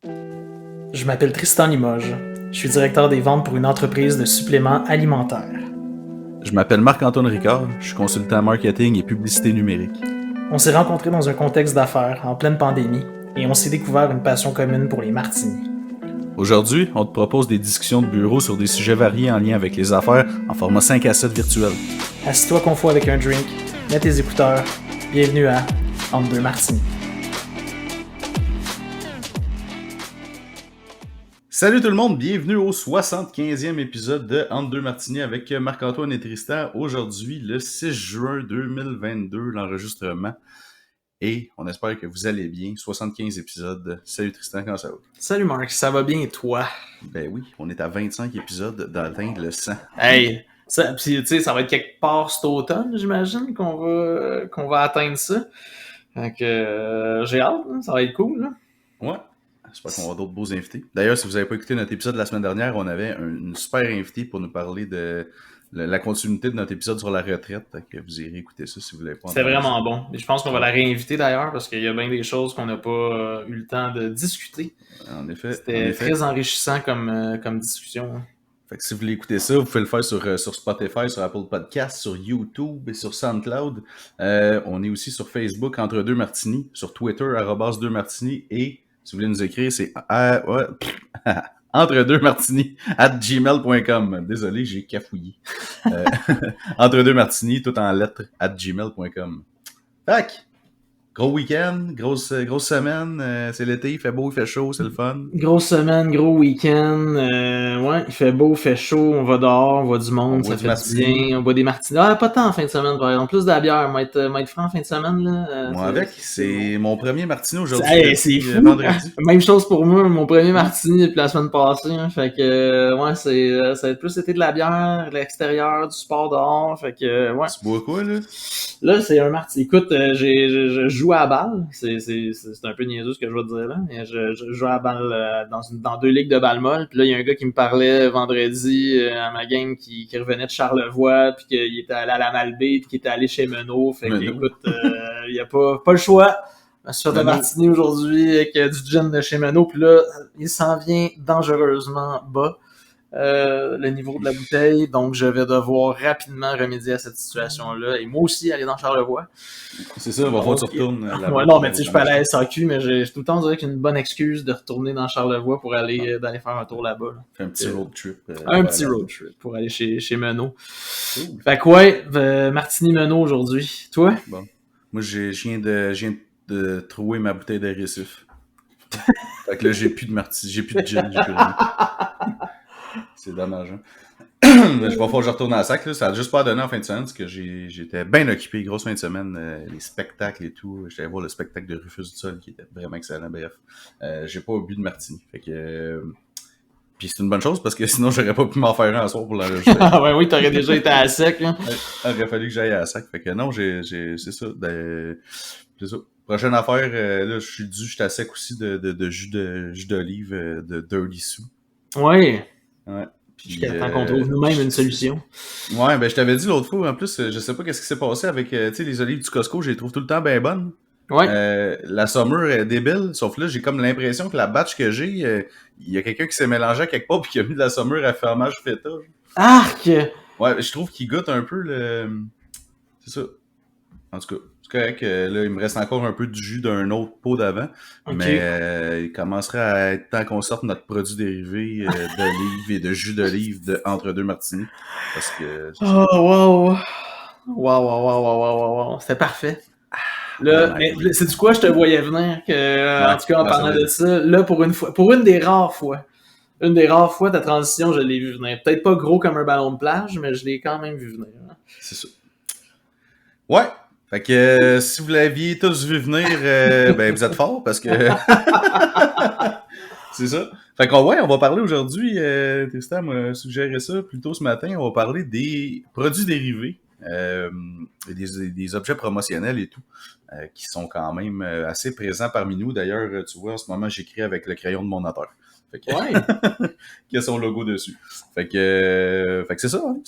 Je m'appelle Tristan Limoges. Je suis directeur des ventes pour une entreprise de suppléments alimentaires. Je m'appelle Marc-Antoine Ricard, je suis consultant marketing et publicité numérique. On s'est rencontrés dans un contexte d'affaires, en pleine pandémie, et on s'est découvert une passion commune pour les martinis. Aujourd'hui, on te propose des discussions de bureau sur des sujets variés en lien avec les affaires en format 5 à 7 virtuel. Assis-toi confort avec un drink, mets tes écouteurs. Bienvenue à Entre deux martinis. Salut tout le monde, bienvenue au 75e épisode de Entre deux martinis avec Marc-Antoine et Tristan. Aujourd'hui, le 6 juin 2022, l'enregistrement. Et on espère que vous allez bien. 75 épisodes. Salut Tristan, comment ça va? Salut Marc, ça va bien et toi? Ben oui, on est à 25 épisodes d'atteindre le 100. Hey! Ça, pis, tu sais, ça va être quelque part cet automne, j'imagine, qu'on va atteindre ça. Donc, j'ai hâte, hein, ça va être cool, là. Ouais, j'espère qu'on va avoir d'autres beaux invités. D'ailleurs, si vous n'avez pas écouté notre épisode de la semaine dernière, on avait une super invité pour nous parler de la continuité de notre épisode sur la retraite. Que vous irez écouter ça si vous ne l'avez pas entendu. C'était vraiment bon. Et je pense qu'on va la réinviter d'ailleurs parce qu'il y a bien des choses qu'on n'a pas eu le temps de discuter. En effet. C'était très enrichissant comme discussion. Hein. Fait que si vous voulez écouter ça, vous pouvez le faire sur Spotify, sur Apple Podcasts, sur YouTube et sur SoundCloud. On est aussi sur Facebook, Entre deux martinis, sur Twitter, @2martinis, et si vous voulez nous écrire, c'est entre2martinis@gmail.com. Désolé, j'ai cafouillé. Entre deux martinis, tout en lettres, @gmail.com. Tac! Gros week-end, grosse semaine, c'est l'été, il fait beau, il fait chaud, c'est le fun. Grosse semaine, gros week-end, ouais, il fait beau, il fait chaud, on va dehors, on voit du monde, ça fait du bien, on boit des martinis. Ah, pas tant en fin de semaine, par exemple, plus de la bière, m'a être franc en fin de semaine, là. Moi avec, c'est mon premier martini aujourd'hui. Hey, c'est fou! Vendredi. Même chose pour moi, mon premier martini depuis la semaine passée, hein, fait que, ouais, ça va être plus été de la bière, de l'extérieur, du sport dehors, fait que, ouais. Tu bois quoi, là? Là, c'est un martini. Écoute, je joue à la balle. C'est un peu niaiseux ce que je vais te dire là. Mais je joue à la balle dans 2 ligues de balle molle. Puis là, il y a un gars qui me parlait vendredi à ma game qui revenait de Charlevoix, puis qu'il était allé à la Malbaie, puis qu'il était allé chez Menot. Fait que, écoute, il y a pas le choix. Je suis fait de martini aujourd'hui avec du gin de chez Menot. Puis là, il s'en vient dangereusement bas. Le niveau de la bouteille, donc je vais devoir rapidement remédier à cette situation-là et moi aussi aller dans Charlevoix. C'est ça, il va falloir que tu retournes. Ouais, non, mais tu sais, je peux aller à SAQ, mais j'ai tout le temps dirait qu'il y a une bonne excuse de retourner dans Charlevoix pour d'aller faire un tour là-bas. Là. Faire un petit road trip. Un petit road trip pour aller chez Menot. Cool. Fait que ouais, Martini Menot aujourd'hui. Toi? Bon. Moi, je viens de trouver ma bouteille de récif. Fait que là, j'ai plus de martini, j'ai plus de gin, j'ai plus rien. C'est dommage, hein? Je vais falloir que je retourne à la sac, là. Ça a juste pas donné en fin de semaine, parce que j'étais bien occupé, grosse fin de semaine, les spectacles et tout. J'étais allé voir le spectacle de Rufus du Sol, qui était vraiment excellent, bref. J'ai pas bu de martini, fait que... Puis c'est une bonne chose, parce que sinon, j'aurais pas pu m'en faire un soir pour l'enregistrer. Ah ouais, oui, t'aurais déjà été à la sec, là. Il aurait fallu que j'aille à la sac, fait que non, c'est ça, c'est ça. Prochaine affaire, là, je suis à sec aussi de jus d'olive de Dirty Sue. Ouais. Ouais. Jusqu'à temps qu'on trouve nous-mêmes une solution. Ouais, ben je t'avais dit l'autre fois, en plus, je sais pas qu'est-ce qui s'est passé avec, tu sais, les olives du Costco, je les trouve tout le temps bien bonnes. Ouais. La Summer est débile, sauf là, j'ai comme l'impression que la batch que j'ai, il y a quelqu'un qui s'est mélangé à quelque part pis qui a mis de la Summer à fromage feta. Arc! Ouais, je trouve qu'il goûte un peu le... C'est ça. En tout cas, c'est correct. Là, il me reste encore un peu du jus d'un autre pot d'avant. Okay. Mais il commencerait à être temps qu'on sorte notre produit dérivé d'olive et de jus d'olive entre deux martinis. Parce que... Oh, wow! Wow. C'était parfait. Là, mais c'est du quoi je te voyais venir que, en tout cas, en parlant de ça, là, pour une des rares fois, ta transition, je l'ai vu venir. Peut-être pas gros comme un ballon de plage, mais je l'ai quand même vu venir. Hein. C'est ça. Ouais. Fait que si vous l'aviez tous vu venir, ben vous êtes forts parce que c'est ça. Fait qu'on on va parler aujourd'hui, Tristan m'a suggéré ça plus tôt ce matin, on va parler des produits dérivés, des objets promotionnels et tout, qui sont quand même assez présents parmi nous. D'ailleurs, tu vois, en ce moment, j'écris avec le crayon de mon auteur. Fait que, ouais. Qui a son logo dessus. Fait que c'est ça. Hein.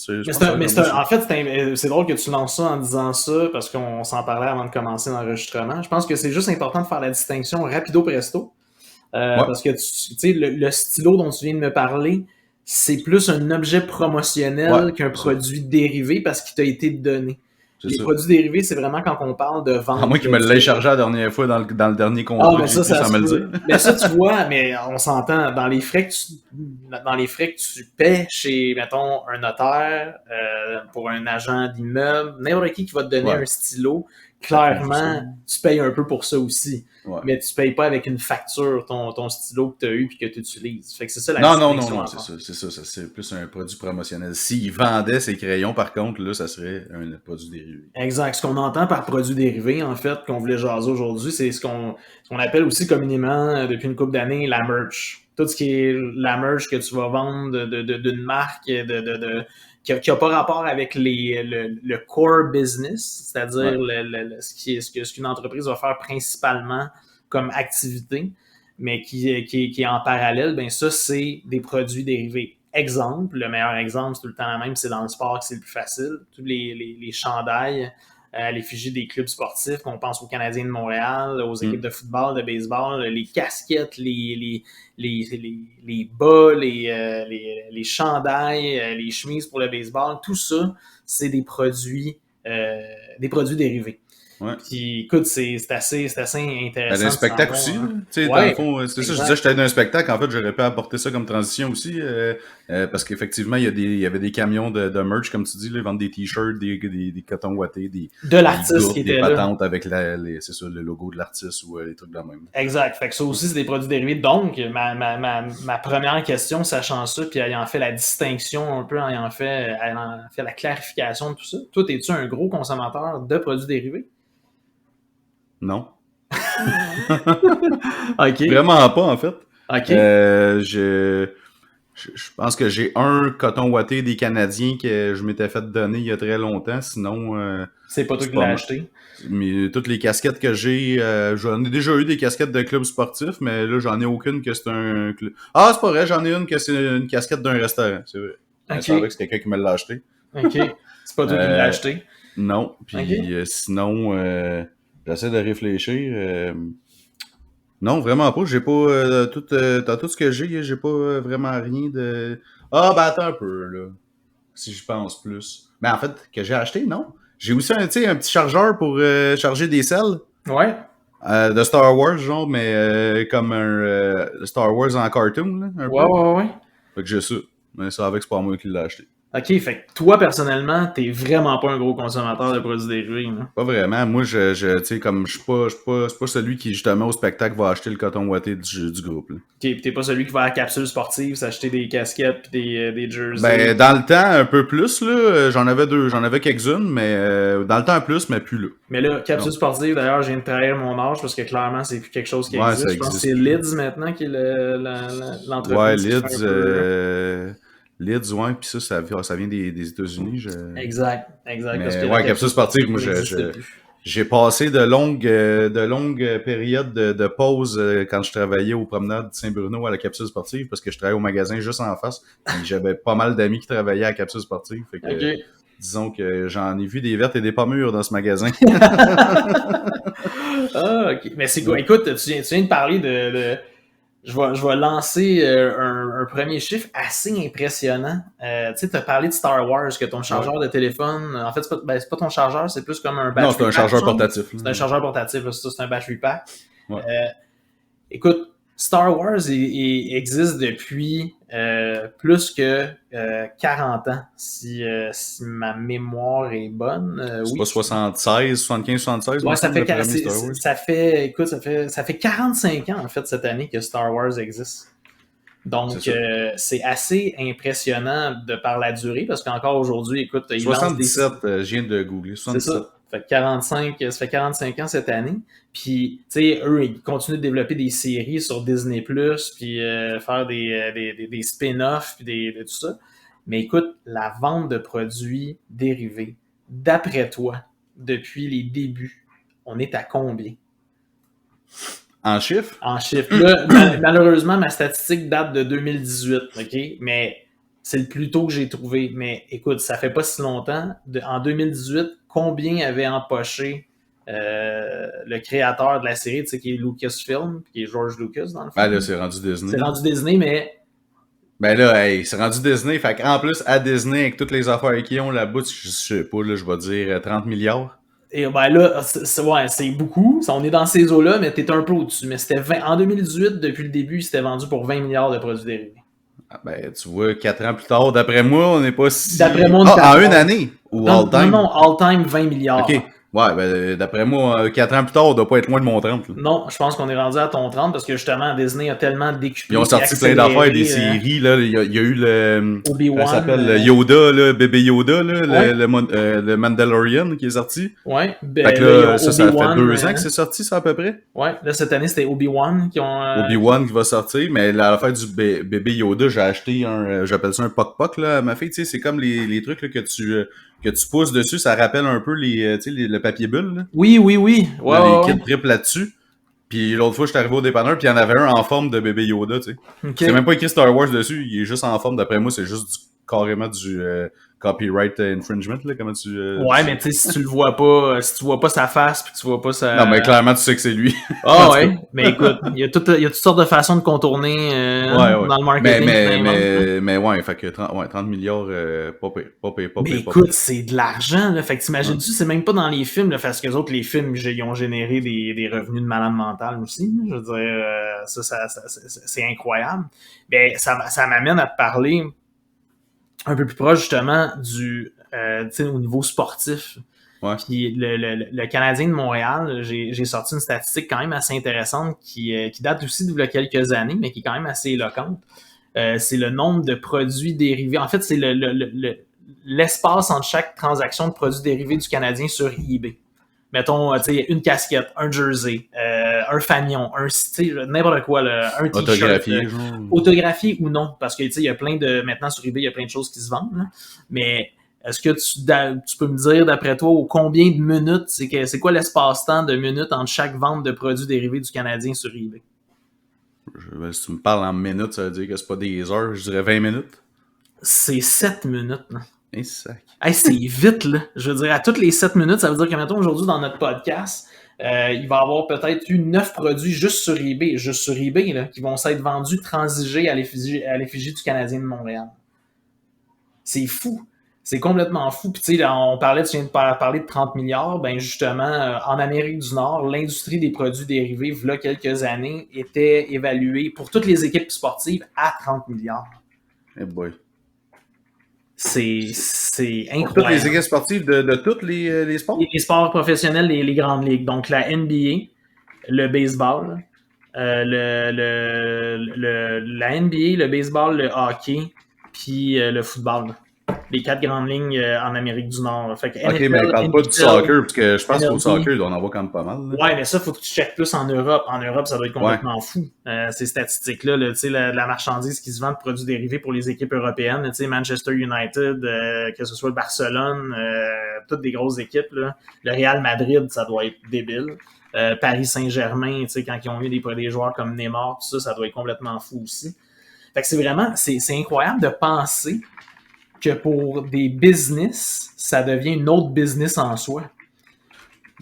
En fait, c'est drôle que tu lances ça en disant ça parce qu'on s'en parlait avant de commencer l'enregistrement. Je pense que c'est juste important de faire la distinction rapido presto Ouais, Parce que tu sais, le stylo dont tu viens de me parler, c'est plus un objet ouais, promotionnel qu'un c'est ça. produit dérivé parce qu'il t'a été donné. C'est Les ça. produits dérivés, c'est vraiment quand on parle de À vente moins qu'il me l'ait directe. chargé la dernière fois dans le dernier Ah, contrat mais que j'ai ça, pris ça sans se me le peut. dire. Mais ça, tu vois, mais on s'entend, dans les frais que tu paies chez, mettons, un notaire, pour un agent d'immeuble, n'importe qui va te donner Ouais, un stylo, ça fait juste ça. clairement, tu payes un peu pour ça aussi. Ouais. Mais tu payes pas avec une facture ton stylo que tu as eu puis que tu utilises. Fait que c'est ça la Non, non, non, distinction non, à c'est faire. ça, c'est ça, ça, c'est plus un produit promotionnel. S'il vendait ses crayons, par contre, là, ça serait un produit dérivé. Exact. Ce qu'on entend par produit dérivé, en fait, qu'on voulait jaser aujourd'hui, c'est ce qu'on appelle aussi communément, depuis une couple d'années, la merch. Tout ce qui est la merch que tu vas vendre d'une marque qui a pas rapport avec le core business, Ouais. c'est-à-dire ce qu'une entreprise va faire principalement comme activité, mais qui est en parallèle, ben ça, c'est des produits dérivés. Exemple, le meilleur exemple, c'est tout le temps la même, c'est dans le sport que c'est le plus facile. Tous les chandails à l'effigie des clubs sportifs, qu'on pense aux Canadiens de Montréal, aux équipes Mm. de football, de baseball, les casquettes, les bas, les chandails, les chemises pour le baseball, tout ça, c'est des produits dérivés. Ouais. Puis écoute, c'est assez Ben, d'un intéressant de spectacle savoir. aussi, là. Hein. Tu sais, dans le Ouais, fond, c'est ça, je disais, exact. j'étais d'un spectacle, en fait, j'aurais pu apporter ça comme transition aussi, parce qu'effectivement, il y avait des camions de merch, comme tu dis, là, ils vendent des t-shirts, des cotons wattés, De des l'artiste qui gourdes, des était là. patentes avec c'est ça, le logo de l'artiste ou les trucs de la même. Exact. Fait que ça aussi, c'est des produits dérivés. Donc, ma première question, sachant ça, puis ayant fait la distinction un peu, ayant fait la clarification de tout ça, toi, es-tu un gros consommateur de produits dérivés? Non. OK. Vraiment pas, en fait. OK. Euh, je, je pense que j'ai un coton watté des Canadiens que je m'étais fait donner il y a très longtemps. Sinon, C'est pas toi c'est qui pas l'as mal. acheté. Mais toutes les casquettes que j'ai, j'en ai déjà eu des casquettes de clubs sportifs, mais là, j'en ai aucune que c'est un club. Ah, c'est pas vrai, j'en ai une que c'est une casquette d'un restaurant, c'est vrai. Mais ça OK. avec c'est quelqu'un qui me l'a acheté. OK. C'est pas toi qui l'as Euh, acheté. non, OK. puis sinon, j'essaie de réfléchir. Non, vraiment pas. J'ai pas dans tout ce que j'ai pas vraiment rien de. Ah, ben attends un peu là. Si je pense plus. Mais en fait, que j'ai acheté, non. J'ai aussi tu sais, un petit chargeur pour charger des selles Ouais. de Star Wars, genre, mais comme un Star Wars en cartoon, là, un Ouais, peu. ouais, ouais. Fait que j'ai ça. Mais ça avec, c'est pas moi qui l'ai acheté. OK. Fait que toi, personnellement, t'es vraiment pas un gros consommateur de produits dérivés. Là. Pas vraiment. Moi, tu sais, comme je suis pas celui qui, justement, au spectacle va acheter le coton watté du groupe, là. OK. Puis t'es pas celui qui va à la capsule sportive s'acheter des casquettes puis des jerseys. Ben, dans le temps, un peu plus, là. J'en avais quelques-unes, mais dans le temps, plus, mais plus là. Mais là, capsule Non. sportive, d'ailleurs, je viens de trahir mon âge parce que clairement, c'est plus quelque chose qui Ouais, existe. ça Je pense que existe c'est plus. Lids maintenant qui est Ouais, l'entreprise qui fait Lids, un peu. Lids, ouais, pis ça vient des États-Unis. Exact, exact. Parce Mais que la ouais, capsule capsule sportive, sportive moi, n'existe plus. j'ai passé de longues périodes de pause quand je travaillais aux promenades de Saint-Bruno à la capsule sportive parce que je travaillais au magasin juste en face. Puis j'avais pas mal d'amis qui travaillaient à la capsule sportive. Fait que, OK. disons que j'en ai vu des vertes et des pas mûres dans ce magasin. Ah, OK. Mais c'est quoi? Ouais. Écoute, tu viens de parler je vais lancer un premier chiffre assez impressionnant. Tu sais, tu as parlé de Star Wars, que ton Ouais. chargeur de téléphone, en fait, c'est pas ton chargeur, c'est plus comme un Non, c'est battery un pack, chargeur genre. portatif, là. C'est un chargeur portatif, là, c'est un battery pack. Ouais. Écoute, Star Wars existe depuis plus que 40 ans, si ma mémoire est bonne. C'est Oui. pas 76, 75, 76, me Ouais, semble, le premier Star Wars. écoute, ça fait 45 ans, en fait, cette année que Star Wars existe. C'est Donc, ça. c'est assez impressionnant de par la durée, parce qu'encore aujourd'hui, écoute, ils lancent des... 77, je viens de googler. C'est 77. ça. Ça fait 45 ans cette année. Puis, tu sais, eux, ils continuent de développer des séries sur Disney+, puis faire des spin-offs, puis tout ça. Mais écoute, la vente de produits dérivés, d'après toi, depuis les débuts, on est à combien? En chiffres? En chiffres. Là, malheureusement, ma statistique date de 2018, OK? Mais c'est le plus tôt que j'ai trouvé. Mais écoute, ça fait pas si longtemps. En 2018, combien avait empoché le créateur de la série, tu sais, qui est Lucasfilm, qui est George Lucas, dans le fond. Ben là, c'est rendu Disney. C'est rendu Disney, mais... Ben là, hey, c'est rendu Disney. Fait qu'en plus, à Disney, avec toutes les affaires qu'ils ont là-bas, je sais pas, là, je vais dire 30 milliards. Et ben là, c'est beaucoup. On est dans ces eaux-là, mais t'es un peu au-dessus. Mais c'était en 2018, depuis le début, c'était vendu pour 20 milliards de produits dérivés. Ah ben, tu vois, 4 ans plus tard, d'après moi, on n'est pas si... D'après moi, on est en une année? Ou all-time? Non, all-time, 20 milliards. OK. Ouais, ben, d'après moi, 4 ans plus tard, on doit pas être loin de mon 30. Là. Non, je pense qu'on est rendu à ton 30 parce que justement, Disney a tellement décuplé. Ils ont sorti plein d'affaires, des séries, là. Il y a eu le... Obi-Wan. Ça s'appelle Yoda, là, bébé Yoda, là, ouais. le Mandalorian qui est sorti. Ouais. Fait que là, ça fait 2 ans que c'est sorti, ça, à peu près. Ouais. Là, cette année, c'était Obi-Wan qui ont... Obi-Wan qui va sortir, mais à la fin du bébé Yoda, j'ai acheté j'appelle ça un poc-poc, là, à ma fille, tu sais, c'est comme les trucs, là, que tu pousses dessus, ça rappelle un peu le papier bulle, là. Oui. Ouais, là, les kits drip là-dessus. Puis l'autre fois, j'étais arrivé au dépanneur, puis il y en avait un en forme de bébé Yoda, tu sais. Okay. C'est même pas écrit Star Wars dessus, il est juste en forme, d'après moi, c'est juste carrément du copyright infringement, là, comment tu... ouais, mais tu sais, si tu le vois pas, si tu vois pas sa face, puis tu vois pas sa... Non, mais clairement, tu sais que c'est lui. Ah ouais, mais écoute, il y a toutes sortes de façons de contourner dans le marketing. Mais ouais, fait que 30 milliards, pas pire. Mais écoute, c'est de l'argent, là, fait que t'imagines-tu, c'est même pas dans les films, là, parce que les autres, les films, ils ont généré des revenus de malade mental aussi, je veux dire, c'est incroyable. Ben, ça m'amène à te parler un peu plus proche, justement, au niveau sportif. Ouais. Puis le Canadien de Montréal, j'ai sorti une statistique quand même assez intéressante qui date aussi d'il y a quelques années, mais qui est quand même assez éloquente. C'est le nombre de produits dérivés. En fait, c'est l'espace entre chaque transaction de produits dérivés du Canadien sur eBay. Mettons, tu sais, une casquette, un jersey, un fanion, n'importe quoi, là, un t-shirt. Autographié ou non, parce que, tu sais, il y a plein de... Maintenant, sur eBay, il y a plein de choses qui se vendent, là. Mais est-ce que tu peux me dire, d'après toi, combien de minutes, c'est quoi l'espace-temps de minutes entre chaque vente de produits dérivés du Canadien sur eBay? Si tu me parles en minutes, ça veut dire que c'est pas des heures, je dirais 20 minutes. C'est 7 minutes, là. Hey, c'est vite, là. Je veux dire, à toutes les 7 minutes, ça veut dire que, mettons, aujourd'hui, dans notre podcast, il va y avoir peut-être eu 9 produits juste sur eBay, là, qui vont s'être vendus, transigés à l'effigie du Canadien de Montréal. C'est fou. C'est complètement fou. Puis, tu sais, tu viens de parler de 30 milliards. Ben, justement, en Amérique du Nord, l'industrie des produits dérivés, il y a quelques années, était évaluée pour toutes les équipes sportives à 30 milliards. Eh boy. C'est incroyable. Toutes les équipes sportives de tous les sports? Les sports professionnels, les grandes ligues. Donc, la NBA, le baseball, la NBA, le baseball, le hockey, puis le football. Les 4 grandes lignes en Amérique du Nord. Fait que OK, NFL, mais parle pas du soccer, parce que je pense qu'au soccer, on en voit quand même pas mal. Là. Ouais, mais ça, faut que tu checkes plus en Europe. En Europe, ça doit être complètement fou, ces statistiques-là. Tu sais, la marchandise qui se vend de produits dérivés pour les équipes européennes. Tu sais, Manchester United, que ce soit le Barcelone, toutes des grosses équipes. Là. Le Real Madrid, ça doit être débile. Paris Saint-Germain, tu sais, quand ils ont eu des joueurs comme Neymar, tout ça, ça doit être complètement fou aussi. Fait que c'est incroyable de penser que pour des business, ça devient une autre business en soi.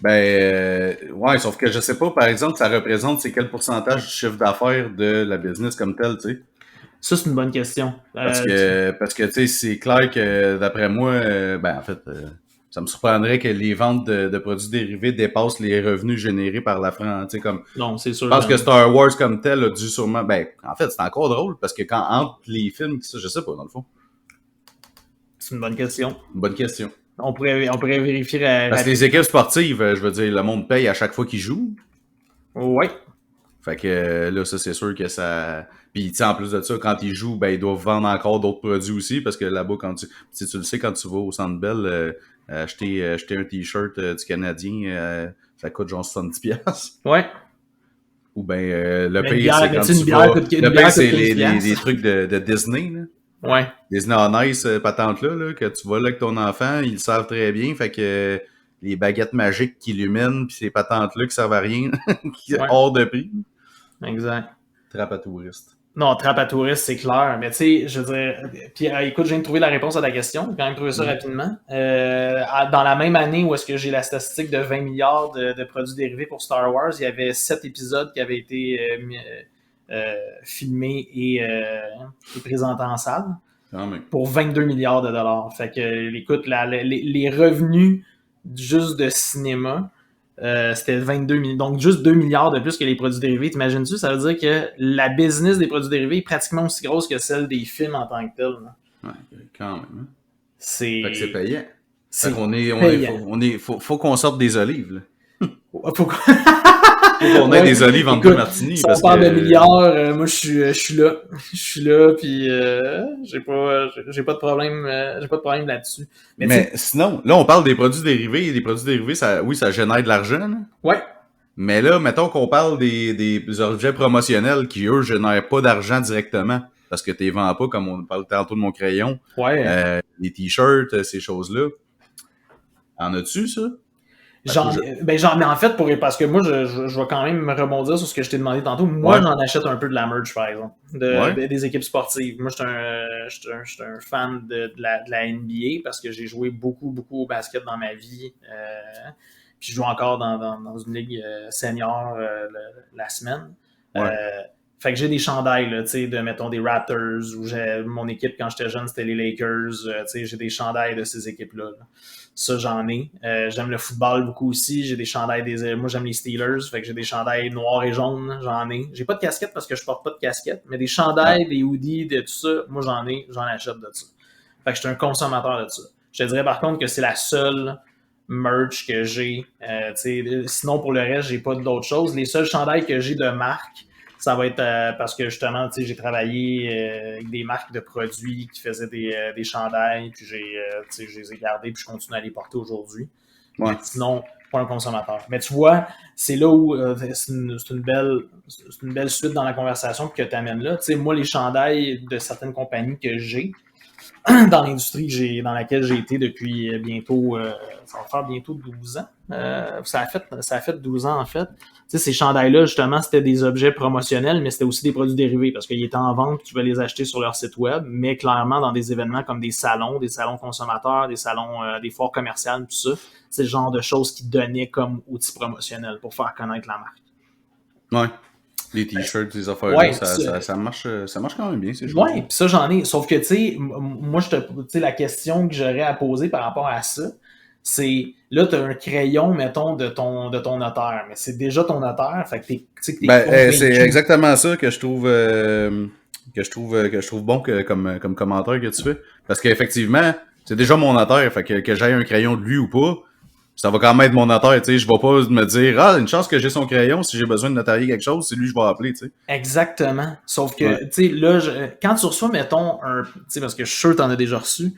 Ben, ouais, sauf que je sais pas, par exemple, ça représente quel pourcentage du chiffre d'affaires de la business comme tel, tu sais. Ça, c'est une bonne question. Parce que tu sais, c'est clair que, d'après moi, ça me surprendrait que les ventes de produits dérivés dépassent les revenus générés par la France, tu sais, comme... Non, c'est sûr. Je pense que Star Wars comme tel a dû sûrement... Ben, en fait, c'est encore drôle, parce que entre les films, je sais pas, dans le fond. C'est une bonne question. Une bonne question. On pourrait vérifier... Parce que les équipes sportives, je veux dire, le monde paye à chaque fois qu'ils jouent. Oui. Fait que là, ça, c'est sûr que ça... Puis, tu sais, en plus de ça, quand ils jouent, ben, ils doivent vendre encore d'autres produits aussi, parce que là-bas, si tu le sais, quand tu vas au Centre Bell, acheter un T-shirt du Canadien, ça coûte genre 70$. Ouais. Ou ben le pire, c'est quand tu vas... Le pire, c'est les trucs de Disney, là. Ouais. Disney on Ice, patente-là, que tu vas là avec ton enfant, ils le savent très bien, fait que les baguettes magiques qui illuminent, puis ces patentes-là qui servent à rien, qui hors de prix. Exact. Trappe à touristes. Non, trappe à touristes, c'est clair. Mais tu sais, je veux dire, puis écoute, je viens de trouver la réponse à ta question. J'ai quand même trouvé ça rapidement. Dans la même année où est-ce que j'ai la statistique de 20 milliards de produits dérivés pour Star Wars, il y avait 7 épisodes qui avaient été filmés et présentés en salle pour 22 milliards de dollars. Fait que, écoute, les revenus juste de cinéma, c'était 22 milliards. Donc, juste 2 milliards de plus que les produits dérivés. T'imagines-tu? Ça veut dire que la business des produits dérivés est pratiquement aussi grosse que celle des films en tant que tel. Là. Ouais, quand même. Hein? C'est... Fait que c'est payant. C'est fait qu'on est, payant. faut qu'on sorte des olives, là. Faut qu'on ait des olives en deux martini. Si on parle de milliards, moi je suis là. Je suis là, puis j'ai pas de problème, là-dessus. Mais sinon, là, on parle des produits dérivés. Et les produits dérivés, ça génère de l'argent. Là. Ouais. Mais là, mettons qu'on parle des objets promotionnels qui, eux, génèrent pas d'argent directement. Parce que t'es vends pas, comme on parle tantôt de mon crayon. Ouais. Les t-shirts, ces choses-là. En as-tu, ça? Mais en fait, parce que moi, je vais quand même me rebondir sur ce que je t'ai demandé tantôt. Moi, j'en achète un peu de la merch, par exemple, des équipes sportives. Moi, je suis un fan de la NBA parce que j'ai joué beaucoup au basket dans ma vie. Puis je joue encore dans une ligue senior la semaine. Ouais. Fait que j'ai des chandails, là, tu sais, mettons, des Raptors, ou mon équipe, quand j'étais jeune, c'était les Lakers, tu sais, j'ai des chandails de ces équipes-là. Là. Ça, j'en ai. J'aime le football beaucoup aussi. J'ai des chandails moi, j'aime les Steelers, fait que j'ai des chandails noirs et jaunes, j'en ai. J'ai pas de casquette parce que je porte pas de casquette, mais des chandails, des hoodies, de tout ça, moi, j'en achète de ça. Fait que je suis un consommateur de ça. Je te dirais, par contre, que c'est la seule merch que j'ai. Sinon, pour le reste, j'ai pas d'autres choses. Les seuls chandails que j'ai de marque, ça va être parce que justement, j'ai travaillé avec des marques de produits qui faisaient des chandails, puis je les ai gardés, puis je continue à les porter aujourd'hui. Ouais. Mais sinon, pas un consommateur. Mais tu vois, c'est là où c'est une belle suite dans la conversation que tu amènes là. Tu sais, moi, les chandails de certaines compagnies que j'ai dans l'industrie dans laquelle j'ai été depuis bientôt, ça va faire bientôt 12 ans. Ça a fait 12 ans, en fait. Tu sais, ces chandails-là, justement, c'était des objets promotionnels, mais c'était aussi des produits dérivés parce qu'ils étaient en vente, tu pouvais les acheter sur leur site web, mais clairement, dans des événements comme des salons consommateurs, des salons, des foires commerciales, tout ça, c'est le genre de choses qu'ils donnaient comme outils promotionnels pour faire connaître la marque. Ouais. Les t-shirts, les affaires, ouais, ça marche quand même bien, ces choses. Ouais, pis ça, j'en ai. Sauf que, tu sais, moi, la question que j'aurais à poser par rapport à ça, c'est, là, t'as un crayon, mettons, de ton notaire, mais c'est déjà ton notaire, fait que t'es c'est exactement ça que je trouve bon comme commentaire que tu fais. Parce qu'effectivement, c'est déjà mon notaire, fait que j'aille un crayon de lui ou pas, ça va quand même être mon notaire, tu sais, je vais pas me dire une chance que j'ai son crayon, si j'ai besoin de notarier quelque chose, c'est lui que je vais appeler, tu sais. Exactement. Sauf que, tu sais, là, quand tu reçois, mettons, tu sais, parce que je suis sûr que t'en as déjà reçu,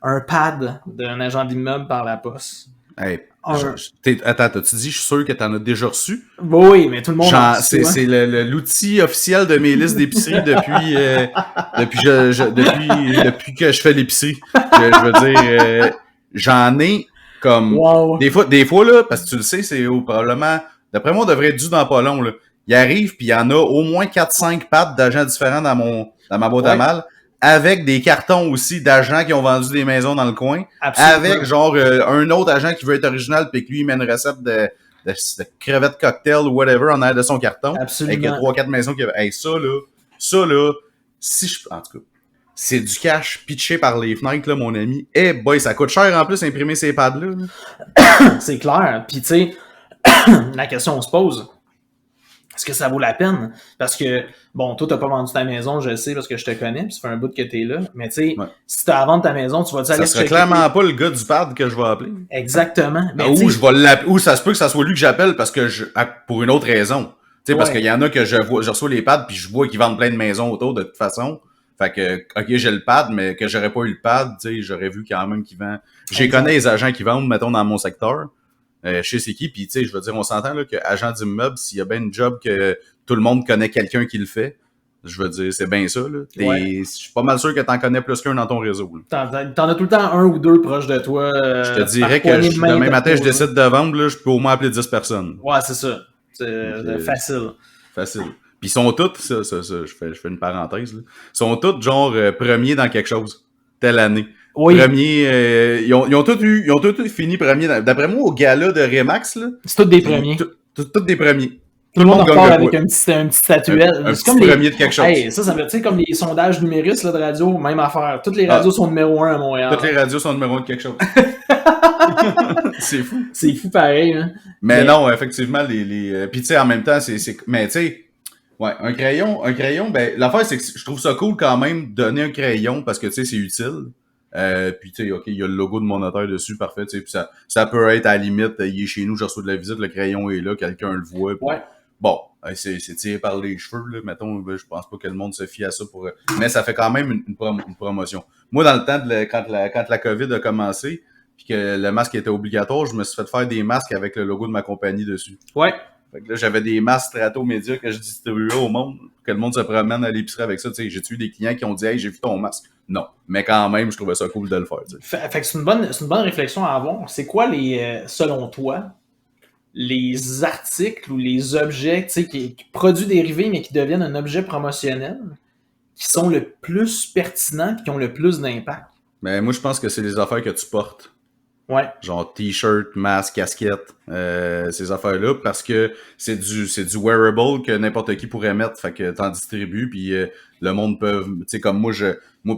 un pad d'un agent d'immeuble par la poste. Hey, attends, t'as-tu dit, je suis sûr que t'en as déjà reçu? Oui, mais tout le monde en reçu. C'est l'outil officiel de mes listes d'épicerie depuis que je fais l'épicerie. Je veux dire, j'en ai comme des fois là, parce que tu le sais, c'est probablement, d'après moi, on devrait être dû dans pas long, là. Il arrive, puis il y en a au moins 4-5 pattes d'agents différents dans ma boîte à mal, avec des cartons aussi d'agents qui ont vendu des maisons dans le coin. Absolument. Avec genre un autre agent qui veut être original puis que lui il met une recette de crevettes cocktail ou whatever en arrière de son carton. Absolument. Avec 3-4 maisons qui hey, ça là, en tout cas, c'est du cash pitché par les fenêtres là, mon ami. Eh boy, ça coûte cher en plus imprimer ces pads là. C'est clair. Puis tu sais, la question on se pose. Est-ce que ça vaut la peine? Parce que, bon, toi, t'as pas vendu ta maison, je le sais, parce que je te connais, puis ça fait un bout que t'es là. Mais tu sais, si t'as à vendre ta maison, tu vas dire... Ça serait clairement pas le gars du pad que je vais appeler. Exactement. Mais ou ça se peut que ça soit lui que j'appelle parce que pour une autre raison. Tu sais, parce qu'il y en a que je reçois les pads puis je vois qu'ils vendent plein de maisons autour de toute façon. Fait que, ok, j'ai le pad, mais que j'aurais pas eu le pad, tu sais, j'aurais vu quand même qu'ils vendent. J'ai connais les agents qui vendent, mettons, dans mon secteur. Je sais c'est qui, puis tu sais, je veux dire, on s'entend là que agent d'immeuble, s'il y a bien une job que tout le monde connaît quelqu'un qui le fait, je veux dire, c'est bien ça, là. Je suis pas mal sûr que t'en connais plus qu'un dans ton réseau. T'en as tout le temps un ou deux proches de toi. Je te dirais que demain matin, je décide de vendre, là, je peux au moins appeler 10 personnes. Ouais, c'est ça. C'est facile. Facile. Puis ils sont tous, je fais une parenthèse, là. Ils sont tous genre premiers dans quelque chose, telle année. Oui. Premiers, ils ont tous fini premiers. D'après moi, au gala de Remax, là. C'est tous des premiers. Tous des premiers. Tout le monde gagne repart le avec point. une petite statuette. Un C'est petit comme premier de quelque chose. Hey, ça me, tu sais, comme les sondages numéristes là, de radio, même affaire. Toutes les radios sont numéro 1 à Montréal. Toutes les radios sont numéro 1 de quelque chose. C'est fou. C'est fou pareil, hein. Mais non, effectivement, puis tu sais, en même temps, mais tu sais, ouais, un crayon, ben, l'affaire, c'est que je trouve ça cool quand même de donner un crayon parce que, tu sais, c'est utile. Puis tu sais, ok, il y a le logo de mon notaire dessus, parfait, tu sais, puis ça peut être à la limite, il est chez nous, je reçois de la visite, le crayon est là, quelqu'un le voit. Pis, ouais. Bon, c'est tiré par les cheveux, là, mettons, ben, je pense pas que le monde se fie à ça pour... Mais ça fait quand même une promotion. Moi, dans le temps, quand la COVID a commencé, puis que le masque était obligatoire, je me suis fait faire des masques avec le logo de ma compagnie dessus. Ouais. Fait que là, j'avais des masques Strato Média que je distribuais au monde, pour que le monde se promène à l'épicerie avec ça. Tu sais, j'ai eu des clients qui ont dit « Hey, j'ai vu ton masque. » Non. Mais quand même, je trouvais ça cool de le faire. Fait que c'est une bonne réflexion à avoir. C'est quoi selon toi, les articles ou les objets, tu sais, qui produits dérivés, mais qui deviennent un objet promotionnel, qui sont le plus pertinents et qui ont le plus d'impact? Mais moi, je pense que c'est les affaires que tu portes. Ouais. Genre t-shirt, masque, casquette, ces affaires-là, parce que c'est du wearable que n'importe qui pourrait mettre, fait que t'en distribues, puis le monde peut, tu sais, comme moi